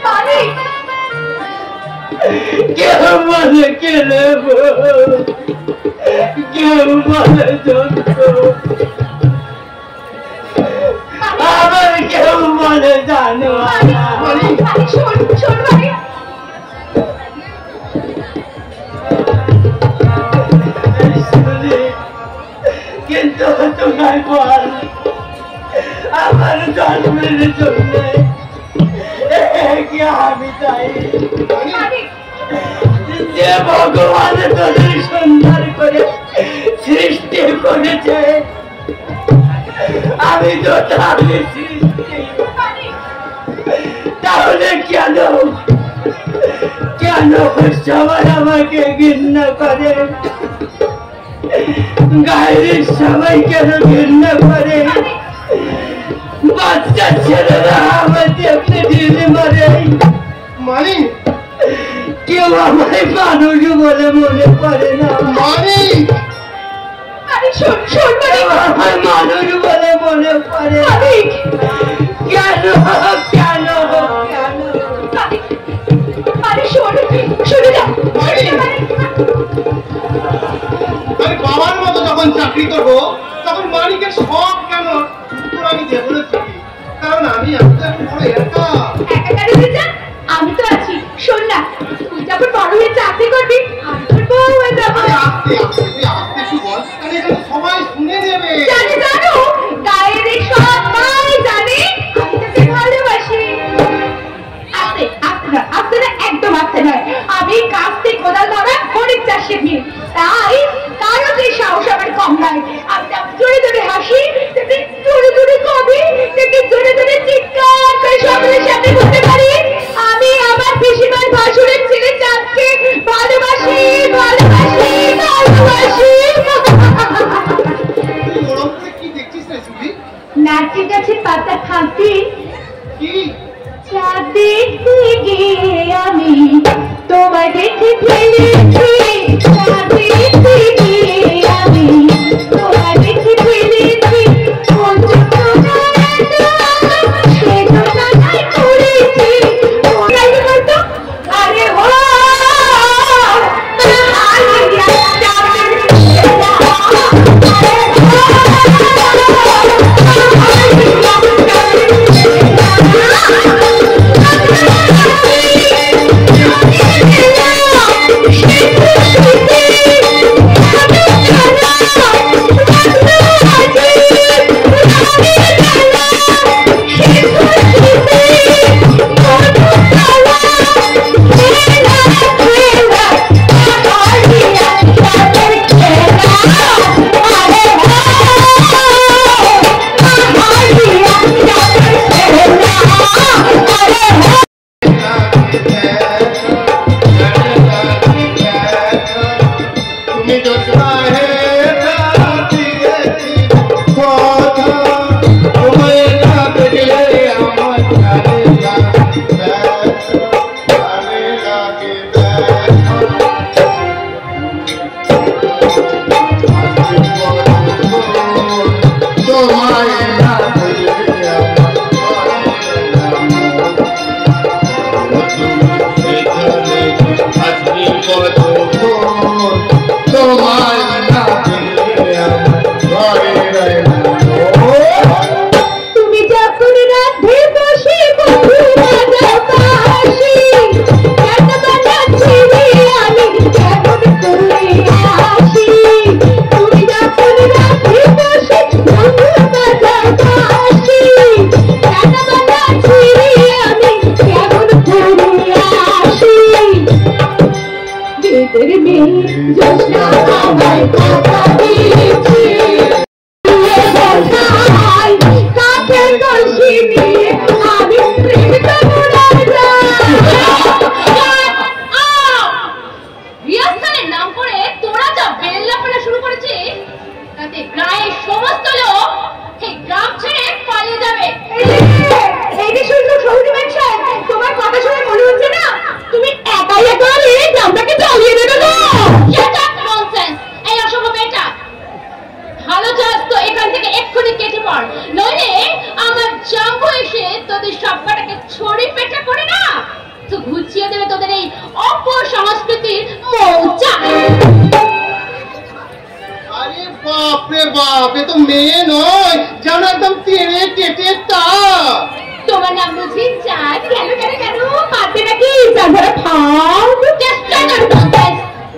মানে কেউ বলে কেলে, কেউ বলে যন্ত্র, আবার কেউ বলে জানো। মানে শোন শোন মানে কিন্তু তোমার বল, আমার জন্মের জন্য আমি তাই যে ভগবান তোদের সুন্দর করে সৃষ্টি করেছে, আমি তো তাহলে সৃষ্টি, তাহলে কেন কেন সবাই আমাকে ঘৃণা করে, গায়ের সবাই কেন ঘৃণা করে, বাচ্চা ছেলেরা আমার দেখতে ঢিল মারে, মানি কেউ আমায় মানুষ বলে মনে করে না, মানি আরে শোন শোন মানে কেউ আমায় মানুষ বলে মনে করে, কেন কেন কেন? আরে শোন শুনে যা, আমি বাবার মতো যখন চাকরি করবো তখন মানিকের সব কেন তোর আমি যে বলেছি, কারণ আমি একটা বড় একা। একা কেন যা, আমি তো আছি। শোন না, তুই যখন বড় হয়ে চাকরি করবি আমি তোর বউ হয়ে যাবো। আরে আস্তে আস্তে তুই আস্তে একটু বল, তাহলে এখানে সবাই শুনে নেবে। জানি জানো, গায়ের সবাই জানে আমি তোকে ভালোবাসি। আস্তে আস্তে আস্তে না, একদম আস্তে নয়, আমি কাস্তে কোদাল ধরা গরিব চাষের মেয়ে, তাই কারো যে সাহস আমার কম নয়। আমি জোরে জোরে হাসি, জোরে জোরে কবি, জোরে জোরে চিৎকার করে সকলের সামনে বলতে পারি, আমি আমার পিসিমার ভাসুরের ছেলে চাঁদকে ভালোবাসি ভালোবাসি ভালোবাসি। তুই ওরম করে কি দেখছিস রে সুবি? নাচি গাছের পাতা খাঁটি কি চাঁদ দেখতে গিয়ে আমি তোমায় দেখে ফেলেছি, চাঁদ দেখতে গিয়ে আমি তোমায় দেখে ফেলেছি, কোন জন্য সে জন্য করেছি আমায় কথা দিয়েছি কাঠের কলসি নিয়ে আমি প্রেমিকা রিয়াস্থানের নাম করে তোরা যা বেল্লাপনা শুরু করেছিস তাতে প্রায় সমস্ত লোক এই গ্রাম ছেড়ে পালিয়ে যাবে। এই যে শুনছো সৌদিমান সাহেব, তোমার কথা শুনে মনে হচ্ছে না তুমি একাই একেবারে গ্রামটাকে চালিয়ে দেবে না। Shut up nonsense! এই অসম্ভব এটা। ভালো চাস তো এখান থেকে এক্ষুনি কেটে পড়, নইলে আমার জাম্বু এসে তোদের সবকটাকে ছড়ি পেটা করে না তো ঘুচিয়ে দেবে তোদের এই অপসংস্কৃতির মৌচা। আরে বাপ রে বাপ, এ তো মেয়ে নয়, যেন একদম তেড়ে কেটে তা। তোমার নাম বুঝি চাঁদ? কেন কেন কেন পারবে নাকি চাঁদারা খাও।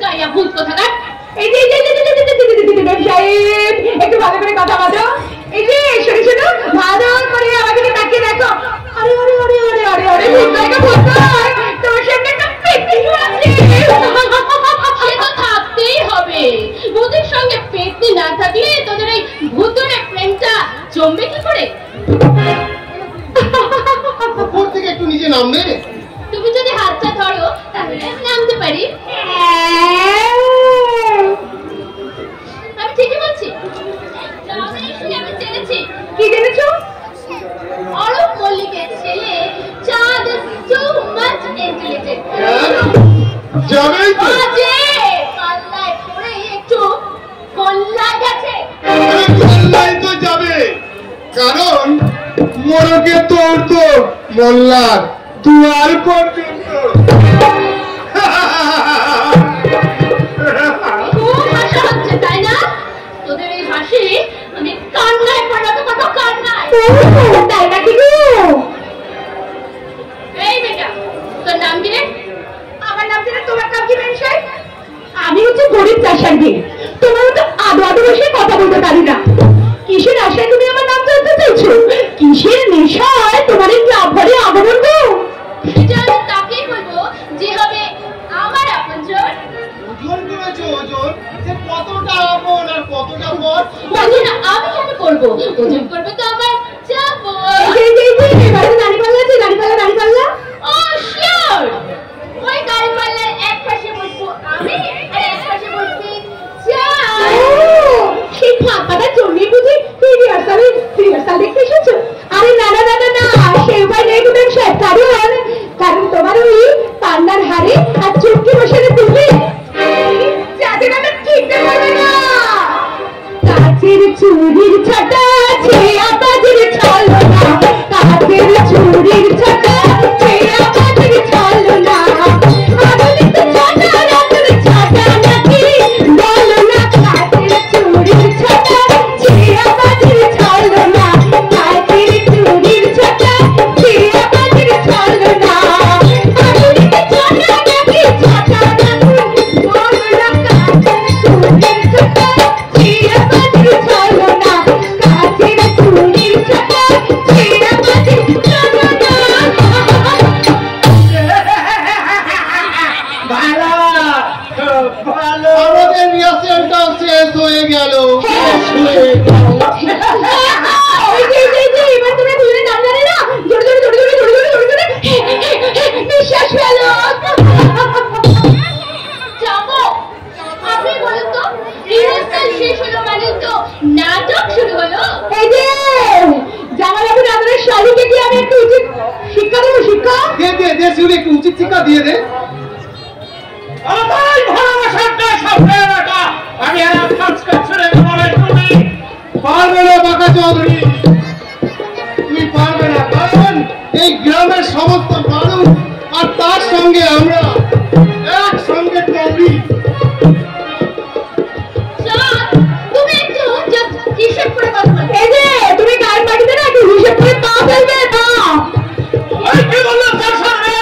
গায়া ভূত কোথাকার। এই যে সাহেব একটু ভালো করে কথা বলো। এই যে শোনো শোনো ভালো করে আমাকে তাকিয়ে দেখো। আরে আরে আরে আরে আরে আরে ভূতটাকে ভূতটাই তোমার সামনে একটা পেটনি আছে। সে তো থাকতেই হবে, ভূতের সঙ্গে পেটনি না থাকলে তোদের এই ভূতরে প্রেমটা জমবে কি করে? উপর থেকে একটু নিচে নামবে। তুমি যদি হাতটা ধরো তাহলে আমি নামতে পারি। আমি ঠিকই বলছি। আমি জেনেছি। কি জেনেছো? অরূপ মল্লিকের ছেলে চাঁদ is too much intelligent। যাবেই তো। আজে পাল্লায় পড়ে একটু গোল্লা গেছে। মোল্লাই তো যাবে, কারণ মোরকে তোর তো মোল্লার দুয়ার পর্যন্ত। খুব হাসা হচ্ছে তাই না? তোদের এই হাসি আমি কান্নায় পড়াতে পারবো, কান্নায়। তাই নাকি গো? এই বেটা, তোর নাম কি রে? আমার নাম জেনে তোমার নাম কি মেনশাই? আমি হচ্ছে গরিব চাষার মেয়ে, তোমার মতো আদো আদো বসে কথা বলতে পারি না। কিসের আশায় তুমি আমার নাম জানতে চাইছো? কিসের নেশায় তোমার এই গ্রাম ভরে আগমন গো? এটা আমি তাকেই বলবো যে হবে আমার আপনজন। ওজন করেছো ওজন, যে কতটা আপন আর কতটা পর। ওজন আমি কেন করবো? ওজন করবে তো আমার যাবো। এবারে দাঁড়িপাল্লা আছে, দাঁড়িপাল্লা দাঁড়িপাল্লা। ও শিওর, ওই দাঁড়িপাল্লার এক পাশে বসবো আমি আর এক পাশে বসবি চাঁদ। সেই ফাঁকাটার জন্য বুঝি রিহার্সাল দেখতে এসেছো? আরে না না না না না, সেই উপায় নেই গো সাহেব, কারণ তোমার ওই পান্নার হারে আর চুটকি বসালে তুমি যাদের আমি কিনতে পারবে না। কাচের চুরির ছাটা আছে আবাজের ছলো না, কাচের চুরির ছাটা আছে আবাজের ছলো না। আধুনিক ছাটা রাতের ছাটা নাকি বলো না, কাচের চুরির ছাটা আছে আবাজের ছলো না, কাচের চুরির ছাটা আছে আবাজের ছলো না। আধুনিক ছাটা নাকি ছাটা নাকি বলো না, কাচের চুরির ছাটা আছে আবাজের ছলো না, কাচের চুরির ছাটা আছে আবাজের ছলো না। ভালো ভালো। আমাদের রিহার্সালটা শেষ হয়ে গেল। এবার তোমরা দুজনে নাম জানে না, জোরে জোরে জোরে জোরে জোরে জোরে জোরে জোরে নিঃশ্বাস ফেলো। যাবো। আপনি বলুন তো, রিহার্সাল শেষ হলো মানে তো নাটক শুরু হলো। এই যে জামাইবাবু আপনাদের শালিকে কি আমি একটু উচিত শিক্ষা দেবো? শিক্ষা দে দে দে, শুনে একটু উচিত শিক্ষা দিয়ে দে। আমার ভালোবাসার দেশ আমেরিকা, আমি আর কাজকে ছেড়ে মনে করি পারবে না বাঁকা চৌধুরী, তুমি পারবে না, কারণ এই গ্রামের সমস্ত মানুষ আর তার সঙ্গে আমরা একসঙ্গে চলি। চাঁদ, তুমি একটু just হিসেব করে কথা বলো। এই যে তুমি গায়ের মাটিতে না একটু হিসেব করে পা ফেলবে না। ওই কি বললো তার সামনে?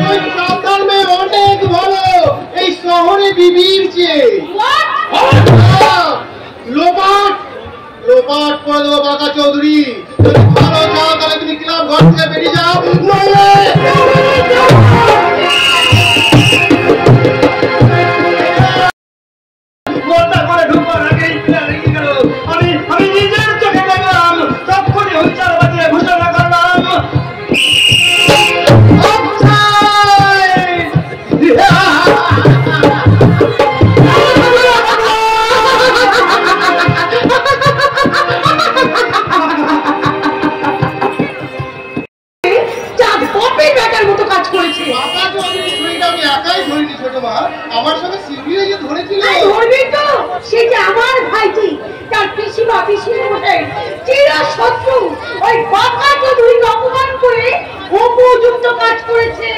ওই চাঁদার মেয়ে অনেক ভালো, এই শহরে বিবির চেয়ে। What? লোপাট লোপাট করে দেবো বাঁকা চৌধুরী। যদি ভালো চাও তাহলে তুমি ক্লাব ঘর থেকে বেরিয়ে যাও, নইলে সে যে আমার ভাইটি, তার পিসিমা পিসির মশাই চির শত্রু ওই বাবা চৌধুরীকে অপমান করে উপযুক্ত কাজ করেছে।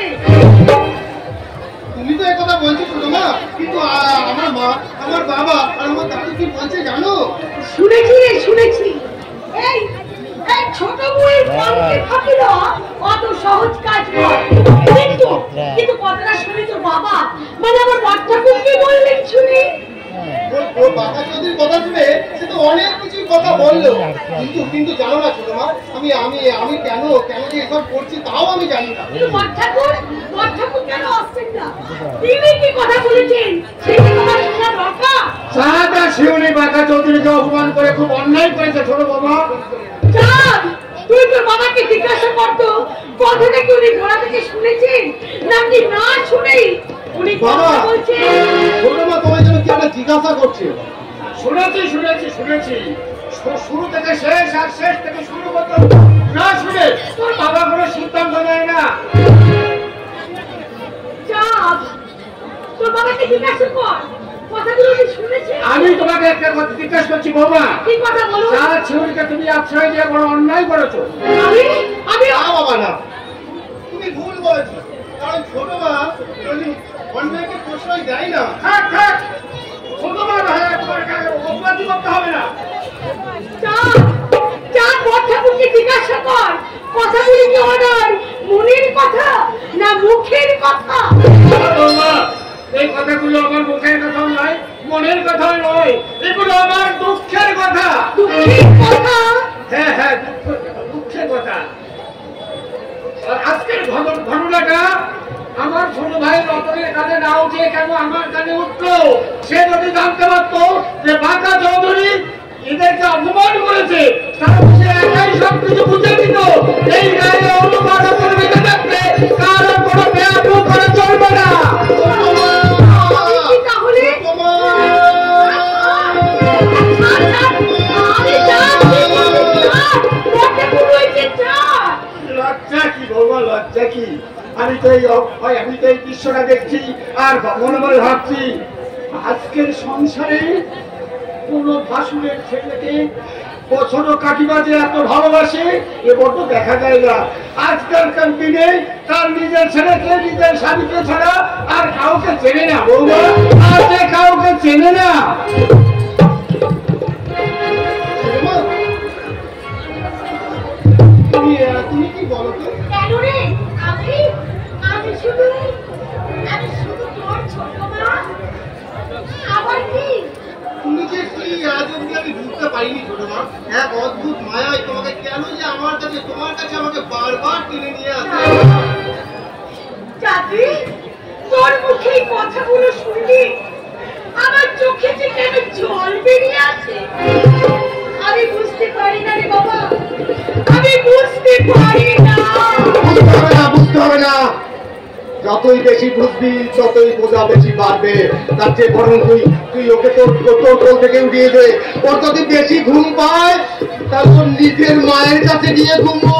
তুমি তো একথা বলছো ছোট মা, কিন্তু আমার মা, আমার বাবা আর আমার দাদু কি বলছে জানো? শুনেছি রে, শুনেছি। এই এই ছোট বউয়ের পক্ষে থাকিল অত সহজ কাজ নয়। কিন্তু কথাটা শুনি তো বাবা, মানে আমার বাচ্চাকে কি বললেন শুনি? ও বাবা চৌধুরীর কথা শুনে সে তো অনেক কিছু কথা বললো, কিন্তু জানো না ছোট মা, আমি আমি আমি কেন কেন যে এসব করছি তাও আমি জানি না। কিন্তু বাচ্চাকুর কেন আসছেন না? তিনি কি কথা বলেছেন সেটা তোমার শোনা দরকার। সাদা শিউলি বাঁকা চৌধুরীকে অপমান করে খুব অন্যায় করেছে ছোট বাবা। চাঁদ, তুই তোর বাবাকে জিজ্ঞাসা করতো কথাটা কি উনি ঘোড়া থেকে শুনেছেন নাকি না শুনেই উনি কথা বলছেন? ছোট মা তোমার জন্য কি আমরা জিজ্ঞাসা করছি? শুনেছি শুনেছি শুনেছি, শুরু থেকে শেষ আর শেষ থেকে শুরু করতে না শুনে তোর বাবা কোনো সিদ্ধান্ত নেয় না। চাঁদ, তোর বাবাকে জিজ্ঞাসা কর কথাগুলো উনি শুনেছেন। আমি তোমাকে একটা কথা জিজ্ঞাসা করছি বৌমা, কি কথা বলো? সারা শিউলিকে তুমি আশ্রয় দিয়ে বড় অন্যায় করেছো। আমি না বাবা না, তুমি ভুল বলেছো, কারণ ছোট মা অন্যায়কে প্রশ্রয় দেয় না। থাক থাক, ছোট মা অপরাধী করতে হবে না। চাঁদ ঠাকুরকে জিজ্ঞাসা কর কথাগুলি কি ওনার মনের কথা না মুখের কথা? বৌমা, এই কথাগুলো আমার মুখের কথা নয়, মনের কথা নয়, এগুলো আমার দুঃখের কথা। দুঃখের কথা? হ্যাঁ হ্যাঁ, দুঃখের কথা। আর আজকের ঘটনাটা আমার ছোট ভাই রতনের কানে না উঠে কেন আমার কানে উঠলো, সে যদি জানতে পারতো যে বাঁকা চৌধুরী এদেরকে অপমান করেছে, তাহলে সে একাই সবকিছু বুঝে দিত। এই গায়ে অনুবাদ করে বেঁচে থাকতে কারো কোনো বেয়াদবি করে চলবে না। তাহলে লজ্জা কি বলবো, লজ্জা কি? আমি তো এই দৃশ্যটা দেখছি আর মনে মনে ভাবছি, আজকের সংসারে কোন ভাসুরের ছেলেকে ছোট কাকিমা যে এত ভালোবাসে এ বড্ড দেখা যায় না। আজকালকার দিনে তার নিজের ছেলেকে নিজের স্বামীকে ছাড়া আর কাউকে চেনে না বৌমা, আর যে কাউকে চেনে না। তুমি কি বলো তো? কেন রে? আমি শুধু তোর ছোট মা। আবার কি? তুমি যে কি আজ অব্দি আমি বুঝতে পারিনি ছোট মা, এক অদ্ভুত মায়ায় তোমাকে কেন যে তোমার কাছে আমাকে বারবার টেনে নিয়ে আসে। চাঁদি, তোর মুখে এই কথাগুলো শুনলি আমার চোখে যে কেন জল বেরিয়ে আসে। আমি বুঝতে পারি না রে বাবা, আমি বুঝতে পারি না। বুঝতে হবে না, যতই বেশি বুঝবি ততই বোঝা বেশি বাড়বে। তার চেয়ে বরং তুই ওকে তোর কোল থেকে উঠিয়ে দে। ওর যদি বেশি ঘুম পায় তারপর নিজের মায়ের কাছে গিয়ে ঘুমবো।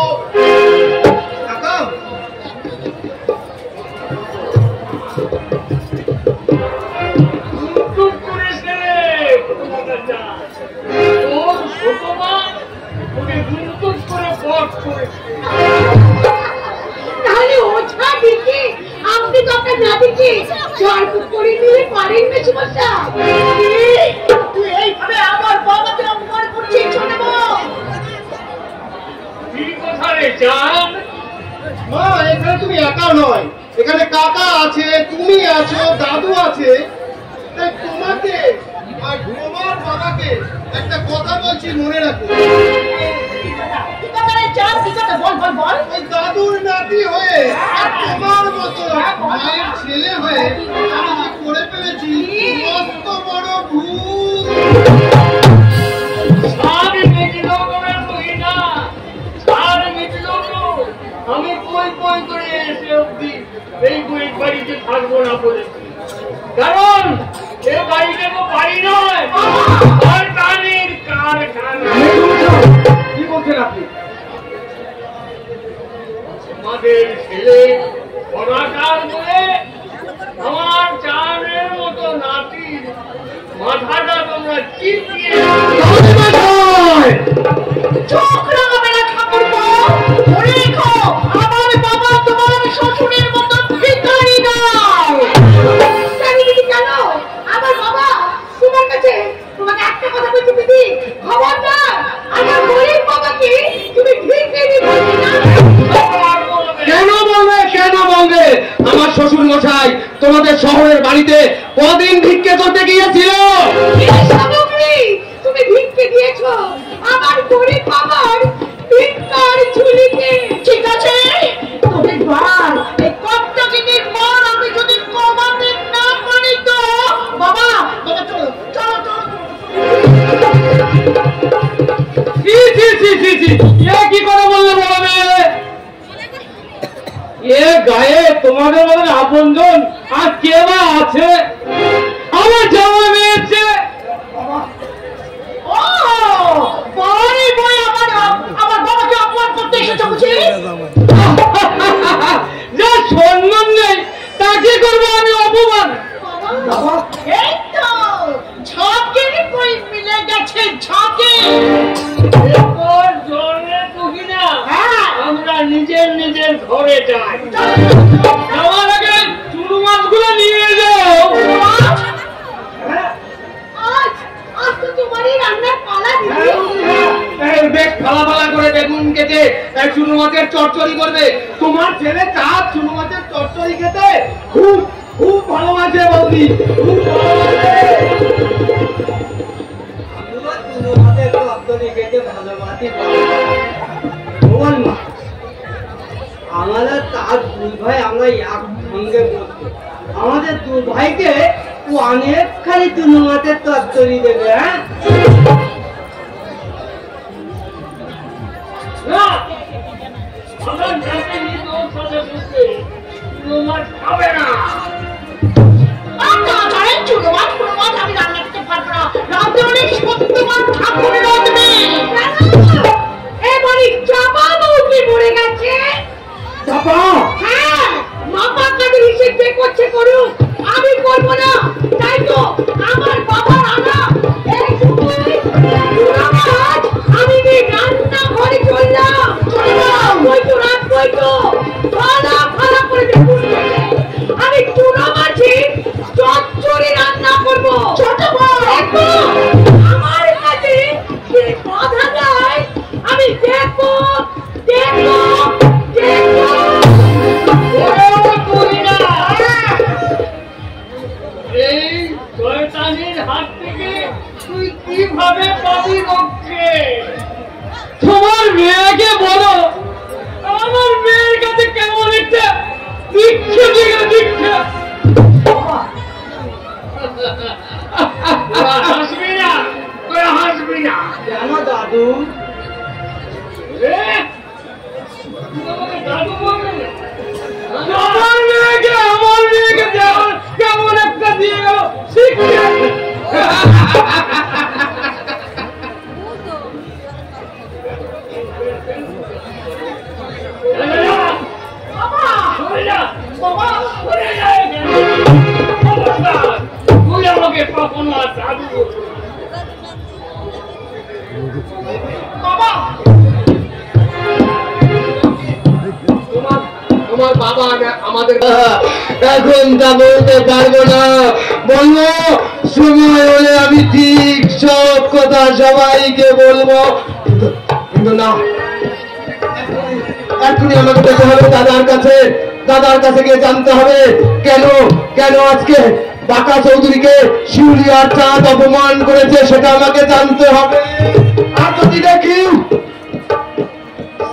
তাহলে ওঝা দিকে আপনি তো আপনার নাতিকে জয়পুর করে নিয়ে পারেন না সমস্যা। তুই এইভাবে আমার বাবাকে অপমান করছিস ছোট বউ। কি কথা রে জান? মা, এখানে তুমি একা নয়, এখানে কাকা আছে, তুমি আছো, দাদু আছে। তাই তোমাকে আর তোমার বাবাকে একটা কথা বলছি, মনে রাখো। ওই দাদুর নাতি হয়ে আর তোমার মতো মায়ের ছেলে হয়ে আমি যে করে ফেলেছি মস্ত বড় ভুল। আমি কই করে এসে অব্দি এই বাড়িতে থাকবো না বলেছি, কারণ এ বাড়িতে তো বাড়ি নয়, কারখানার কারখানা। কি বলছেন আপনি? আমাদের ছেলে অনাকার বলে আমার চানের মতো নাতির মাথাটা তো চোখ রাঙাবে না ঠাকুরপো, মনে রেখো আমার বাবা তোমার শ্বশুরের মতো ভিখারি নয়। কেন আমার বাবা তোমার কাছে, তোমাকে একটা কথা বলছি দিদি, খবরদার আমার গরিব বাবাকে তুমি ভিখারি বলবে না। কেন বলবে, কেন বলবে? আমার শ্বশুর মশাই তোমাদের শহরের বাড়িতে কদিন ভিক্ষে করতে গিয়েছিল? তুমি ভিক্ষে দিয়েছো আমার গরিব বাবার ভিক্ষার ঝুলিতে। ঠিক আছে তবে বার এই কর্তাকিনীর পর আমি যদি কমাতে না পারি তো বাবা, বাবা চলো চলো চলো। কি করে বললে বলো মেয়ে? এ গায়ে তোমাদের মধ্যে আপনজন আর কে বা আছে? আমার জামাই মেয়েছে। ও বড়ই বই আমার বাবাকে অপমান করতে এসেছো বুঝি? যা সম্মান নেই তাকে করবো আমি অপমান। এই তো ছকে বই মিলে গেছে, ছকে। আমরা নিজের নিজের ঘরে যাই। আমার আগে চুনো মাছগুলো নিয়ে যাও। আজ তো তোমারই রান্নার পালা দিদি। বেশ ফালা ফালা করে বেগুন কেটে চুনো মাছের চচ্চড়ি করবে। তোমার ছেলে চাঁদ চুনো মাছের চচ্চড়ি খেতে খুব খুব ভালোবাসে বৌদি, খুব ভালোবাসে। আমাদের তার দুই ভাই আমরা এক সঙ্গে বলছি, আমাদের দু ভাইকে অনেক খালি চুনো মাছের তরকারি দেবে। হ্যাঁ আমার কাছে নিয়ে ওর সাথে বসে চুনো মাছ খাবে না। চুনো মাছ আমি রান্না করতে পারবো না। রাঁধতে হলে সত্যবান ঠাকুরের রাঁধবে। এবারে চাপা বউকে মরে গেছে। হ্যাঁ মাপা কাদের হিসেব যে করছে করুক, আমি করবো না। তাই তো আমার বাবার আনা এই চুনো মাছ আমি রান্না ঘরে চললাম। বইতো রাত বইতো ফালা ফালা করে দেখুন, আমি চুনো মাছে চচ্চড়ি রান্না করবো। ছোট আমার কাছে যে কথা যায় আমি দেখবো দেখবো দেখবো। এই শয়তানির হাত থেকে তুই কিভাবে পাবি রক্ষে? তোমার মেয়েকে বলো আমার মেয়ের কাছে কেমন একটা দীক্ষা দিয়ে দীক্ষা। হাসবি না, তোরা হাসবি না কেন দাদু? দাদু বলবে আমার মেয়েকে কেমন একটা দিয়ে গেল শিক্ষা। তুই আমাকে কখনো আর দাদু তোমার বাবা আমাদের এখন তা বলতে পারবো না, বলবো সময় হলে আমি ঠিক সব কথা সবাইকে বলবো, কিন্তু না, এখনই আমাকে যেতে হবে দাদার কাছে। দাদার কাছে গিয়ে জানতে হবে কেন কেন আজকে বাঁকা চৌধুরীকে শিউলি আর চাঁদ অপমান করেছে, সেটা আমাকে জানতে হবে। আর যদি দেখি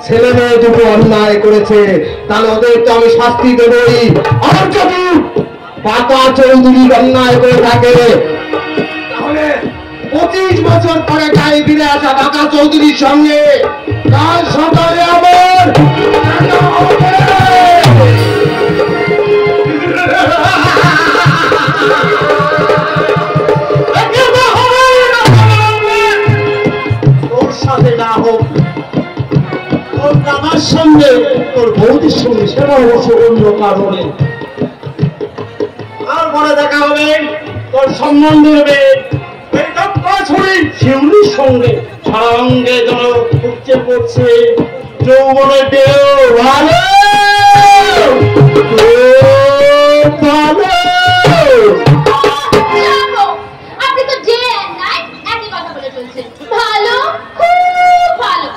ছেলে মেয়ে দুটো অন্যায় করেছে তাহলে ওদের তো আমি শাস্তি দেবই। আর যদি বাঁকা চৌধুরী অন্যায় করে থাকে তাহলে 25 বছর পরে গায়ে ফিরে আসা বাঁকা চৌধুরীর সঙ্গে কাল সকালে আমার দেখা হবে। তোর সাথে না হোক, তোর দাদার সঙ্গে, তোর বৌদির সঙ্গে, সেটা অবশ্য অন্য কারণে। তারপরে দেখা হবে, তোর সম্বন্ধ হবে, এই টপকা ছুড়ে সঙ্গে সঙ্গে যেন উপচে পড়ছে যৌবনের ঢেউ। ভালো ভালো জানো, আপনি তো যে নাই একই কথা বলে চলছেন। ভালো, খুব ভালো।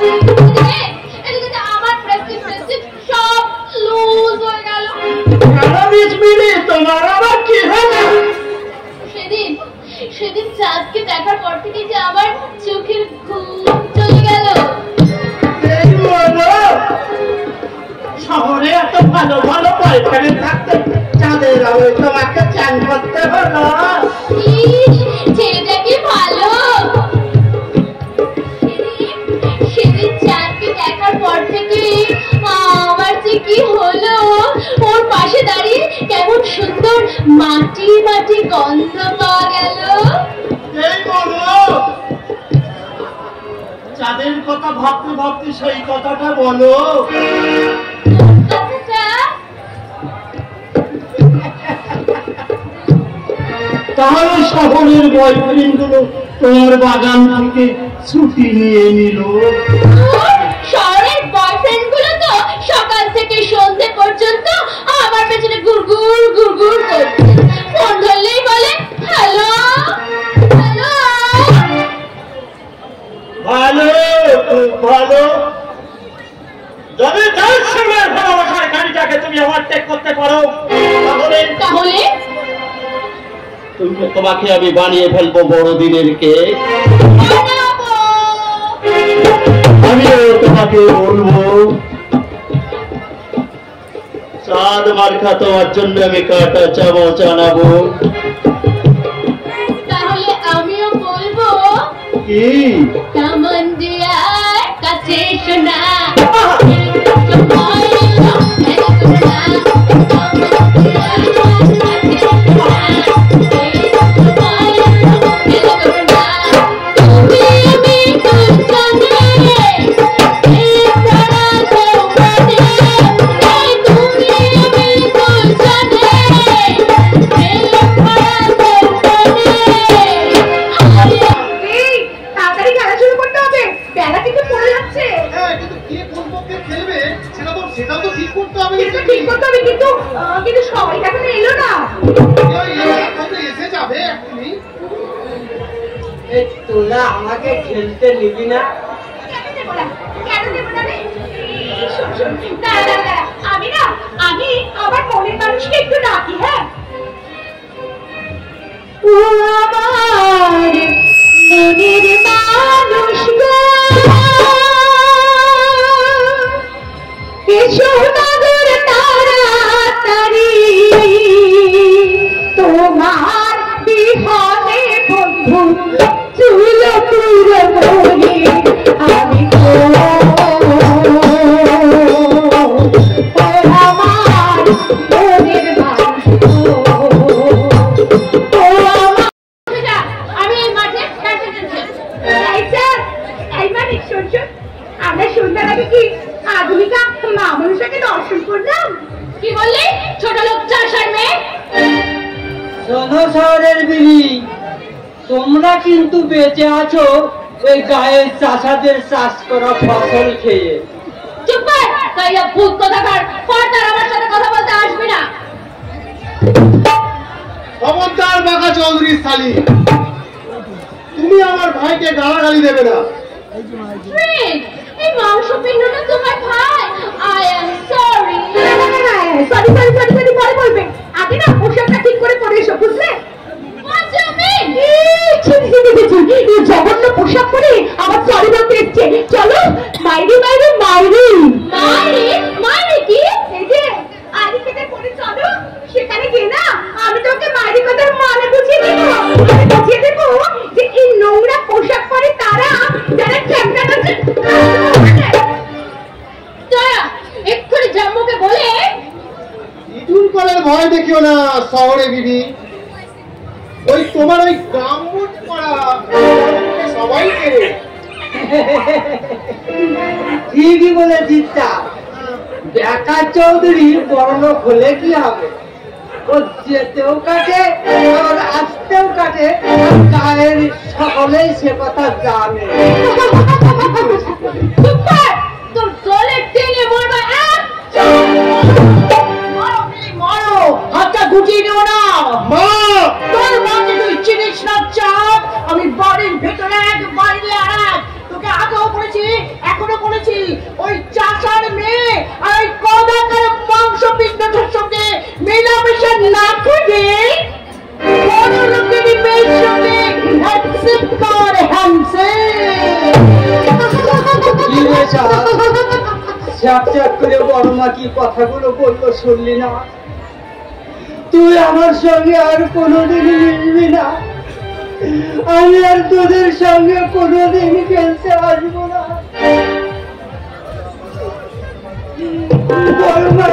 এদিকে আমার প্রেস্টিজ সব লুজ হয়ে গেল। তোমার আবার কি হবে? সেদিন চাঁদকে দেখার পর থেকে যে আমার চোখের ঘুম চলে গেল। শহরে এত ভালো ভালো বয়ফ্রেন্ড থাকতে চাঁদের আলো তোমাকে চান করতে হলো। ছেলেটা কি ভালো। সেদিন চাঁদকে দেখার পর থেকে আমার যে কি হলো, ওর পাশে দাঁড়িয়ে কেমন সুন্দর মাটি মাটি গন্ধ পাওয়া গেল। এই বলো, চাঁদের কথা ভাবতে ভাবতে সেই কথাটা বলো। কথাটা তাহলে শহরের বয়ফ্রেন্ড গুলো তোমার বাগান থেকে ছুটি নিয়ে নিল। শহরের বয়ফ্রেন্ড গুলো তো সকাল থেকে সন্ধ্যে পর্যন্ত আমার পেছনে গুড়গুড় গুড়গুড় করছে। ফোন ধরলেই বলে হ্যালো হ্যালো। ভালো খুব ভালো। যদি তার সঙ্গে ভালোবাসার গাড়িটাকে তুমি ওভারটেক করতে পারো তাহলে তোমাকে আমি বানিয়ে ফেলবো বড়দিনের কেক। বানাবো। আমিও তোমাকে বলবো চাঁদ মার্কা তোমার জন্য আমি কাটা চামচ আনাবো। তাহলে আমিও বলবো কি কেমন দিয়ার কাছে শোনা। তাড়াতাড়ি খেলা শুরু করতে হবে, বেলা কিন্তু পড়ে যাচ্ছে। হ্যাঁ, কিন্তু কে কোন পক্ষে খেলবে সেটাও তো ঠিক করতে হবে। কিন্তু ঠিক করতে হবে, কিন্তু সবাই এখনো এলো না। এসে যাবে এখনই। তোরা আমাকে খেলতে নিবি না? কেন দেবো না, কেন দেবো না রে? শোন, শোন, দাঁড়া, দাঁড়া, দাঁড়া। আমি আমার মনের মানুষকে একটু ডাকি। হ্যাঁ, ও আমার মনের মানুষ গো, এসো নগর তাড়াতাড়ি, তোমার বিহনে বন্ধু চুল পুরো মরি আমি গো। ও আমার মনের মানুষ গো, ও আমার। আমি এই মাঠে খেলতে যাচ্ছি। এই স্যার, এই মানে শোন শোন, আমরা সন্ধ্যার আগে কি আধুনিকা মা মনসাকে দর্শন করলাম? কি বললি ছোট লোক চাষার মেয়ে? শোনো শহরের বিড়ি, তোমরা কিন্তু বেঁচে আছো এই গায়ের চাষাদের চাষ করা ফসল খেয়ে। চুপ কর, তাই ভূত কথাকার পর্দার আমার সাথে কথা বলতে আসবি না। খবরদার বাঁকা চৌধুরী শালী, তুমি আমার ভাইকে গালাগালি দেবে না। Friend, এই মাংস পিণ্ডটা তোমার ভাই। I am sorry. সরি পরে বলবে। আগে না পোশাকটা ঠিক করে পরে এসো, বুঝলে? What do you mean? এই জঘন্য পোশাক পরে আমার সরি বলতে এসছে। চলো মাইরি মাইরি মাইরি মাইরি কি? এই যে আইরি কেটে পরে চলো, সেখানে গিয়ে না আমি তোকে মাইরি কথার মানে বুঝিয়ে দেবো। আমি বুঝিয়ে দেবো যে এই নোংরা পোশাক পরে তারা যারা চ্যাম্পিয়ন আছে। তারা এক্ষুনি জাম্মুকে বলে ইঁদুর কলের ভয় দেখিও না শহরে বিবি। ওই তোমার ওই গামবুট পরা সবাই চেনে। ঠিকই বলেছিস তা। বেকা চৌধুরী বড়লোক হলে কি হবে? ও যেতেও কাটে আর আসতেও কাটে, আর গায়ের সকলেই সে কথা জানে। চুপ কর, তোর গলে টেনে মরবা। মারো প্লিজ, মারো, হাতটা গুটিয়ে নেও না। মা তোর মাকে তুই চিনিস না চাঁদ, আমি বাড়ির ভেতরে এক বাইরে এক, তোকে আগেও বলেছি এখনো বলেছি, ওই চাষার মেয়ে আর ওই কদাকার মাংস পিণ্ডটার সঙ্গে মেলামেশা না করে বড় লোকের মেয়ের সঙ্গে হ্যান্ডশেক কর, হ্যান্ডশেক। কি রে চাঁদ, চ্যাপ চ্যাপ করে বড় মা কি কথাগুলো বললো শুনলি না? তুই আমার সঙ্গে আর কোনোদিন মিশবি না, আমি আর তোদের সঙ্গে কোনোদিন খেলতে আসবো না। বড় মা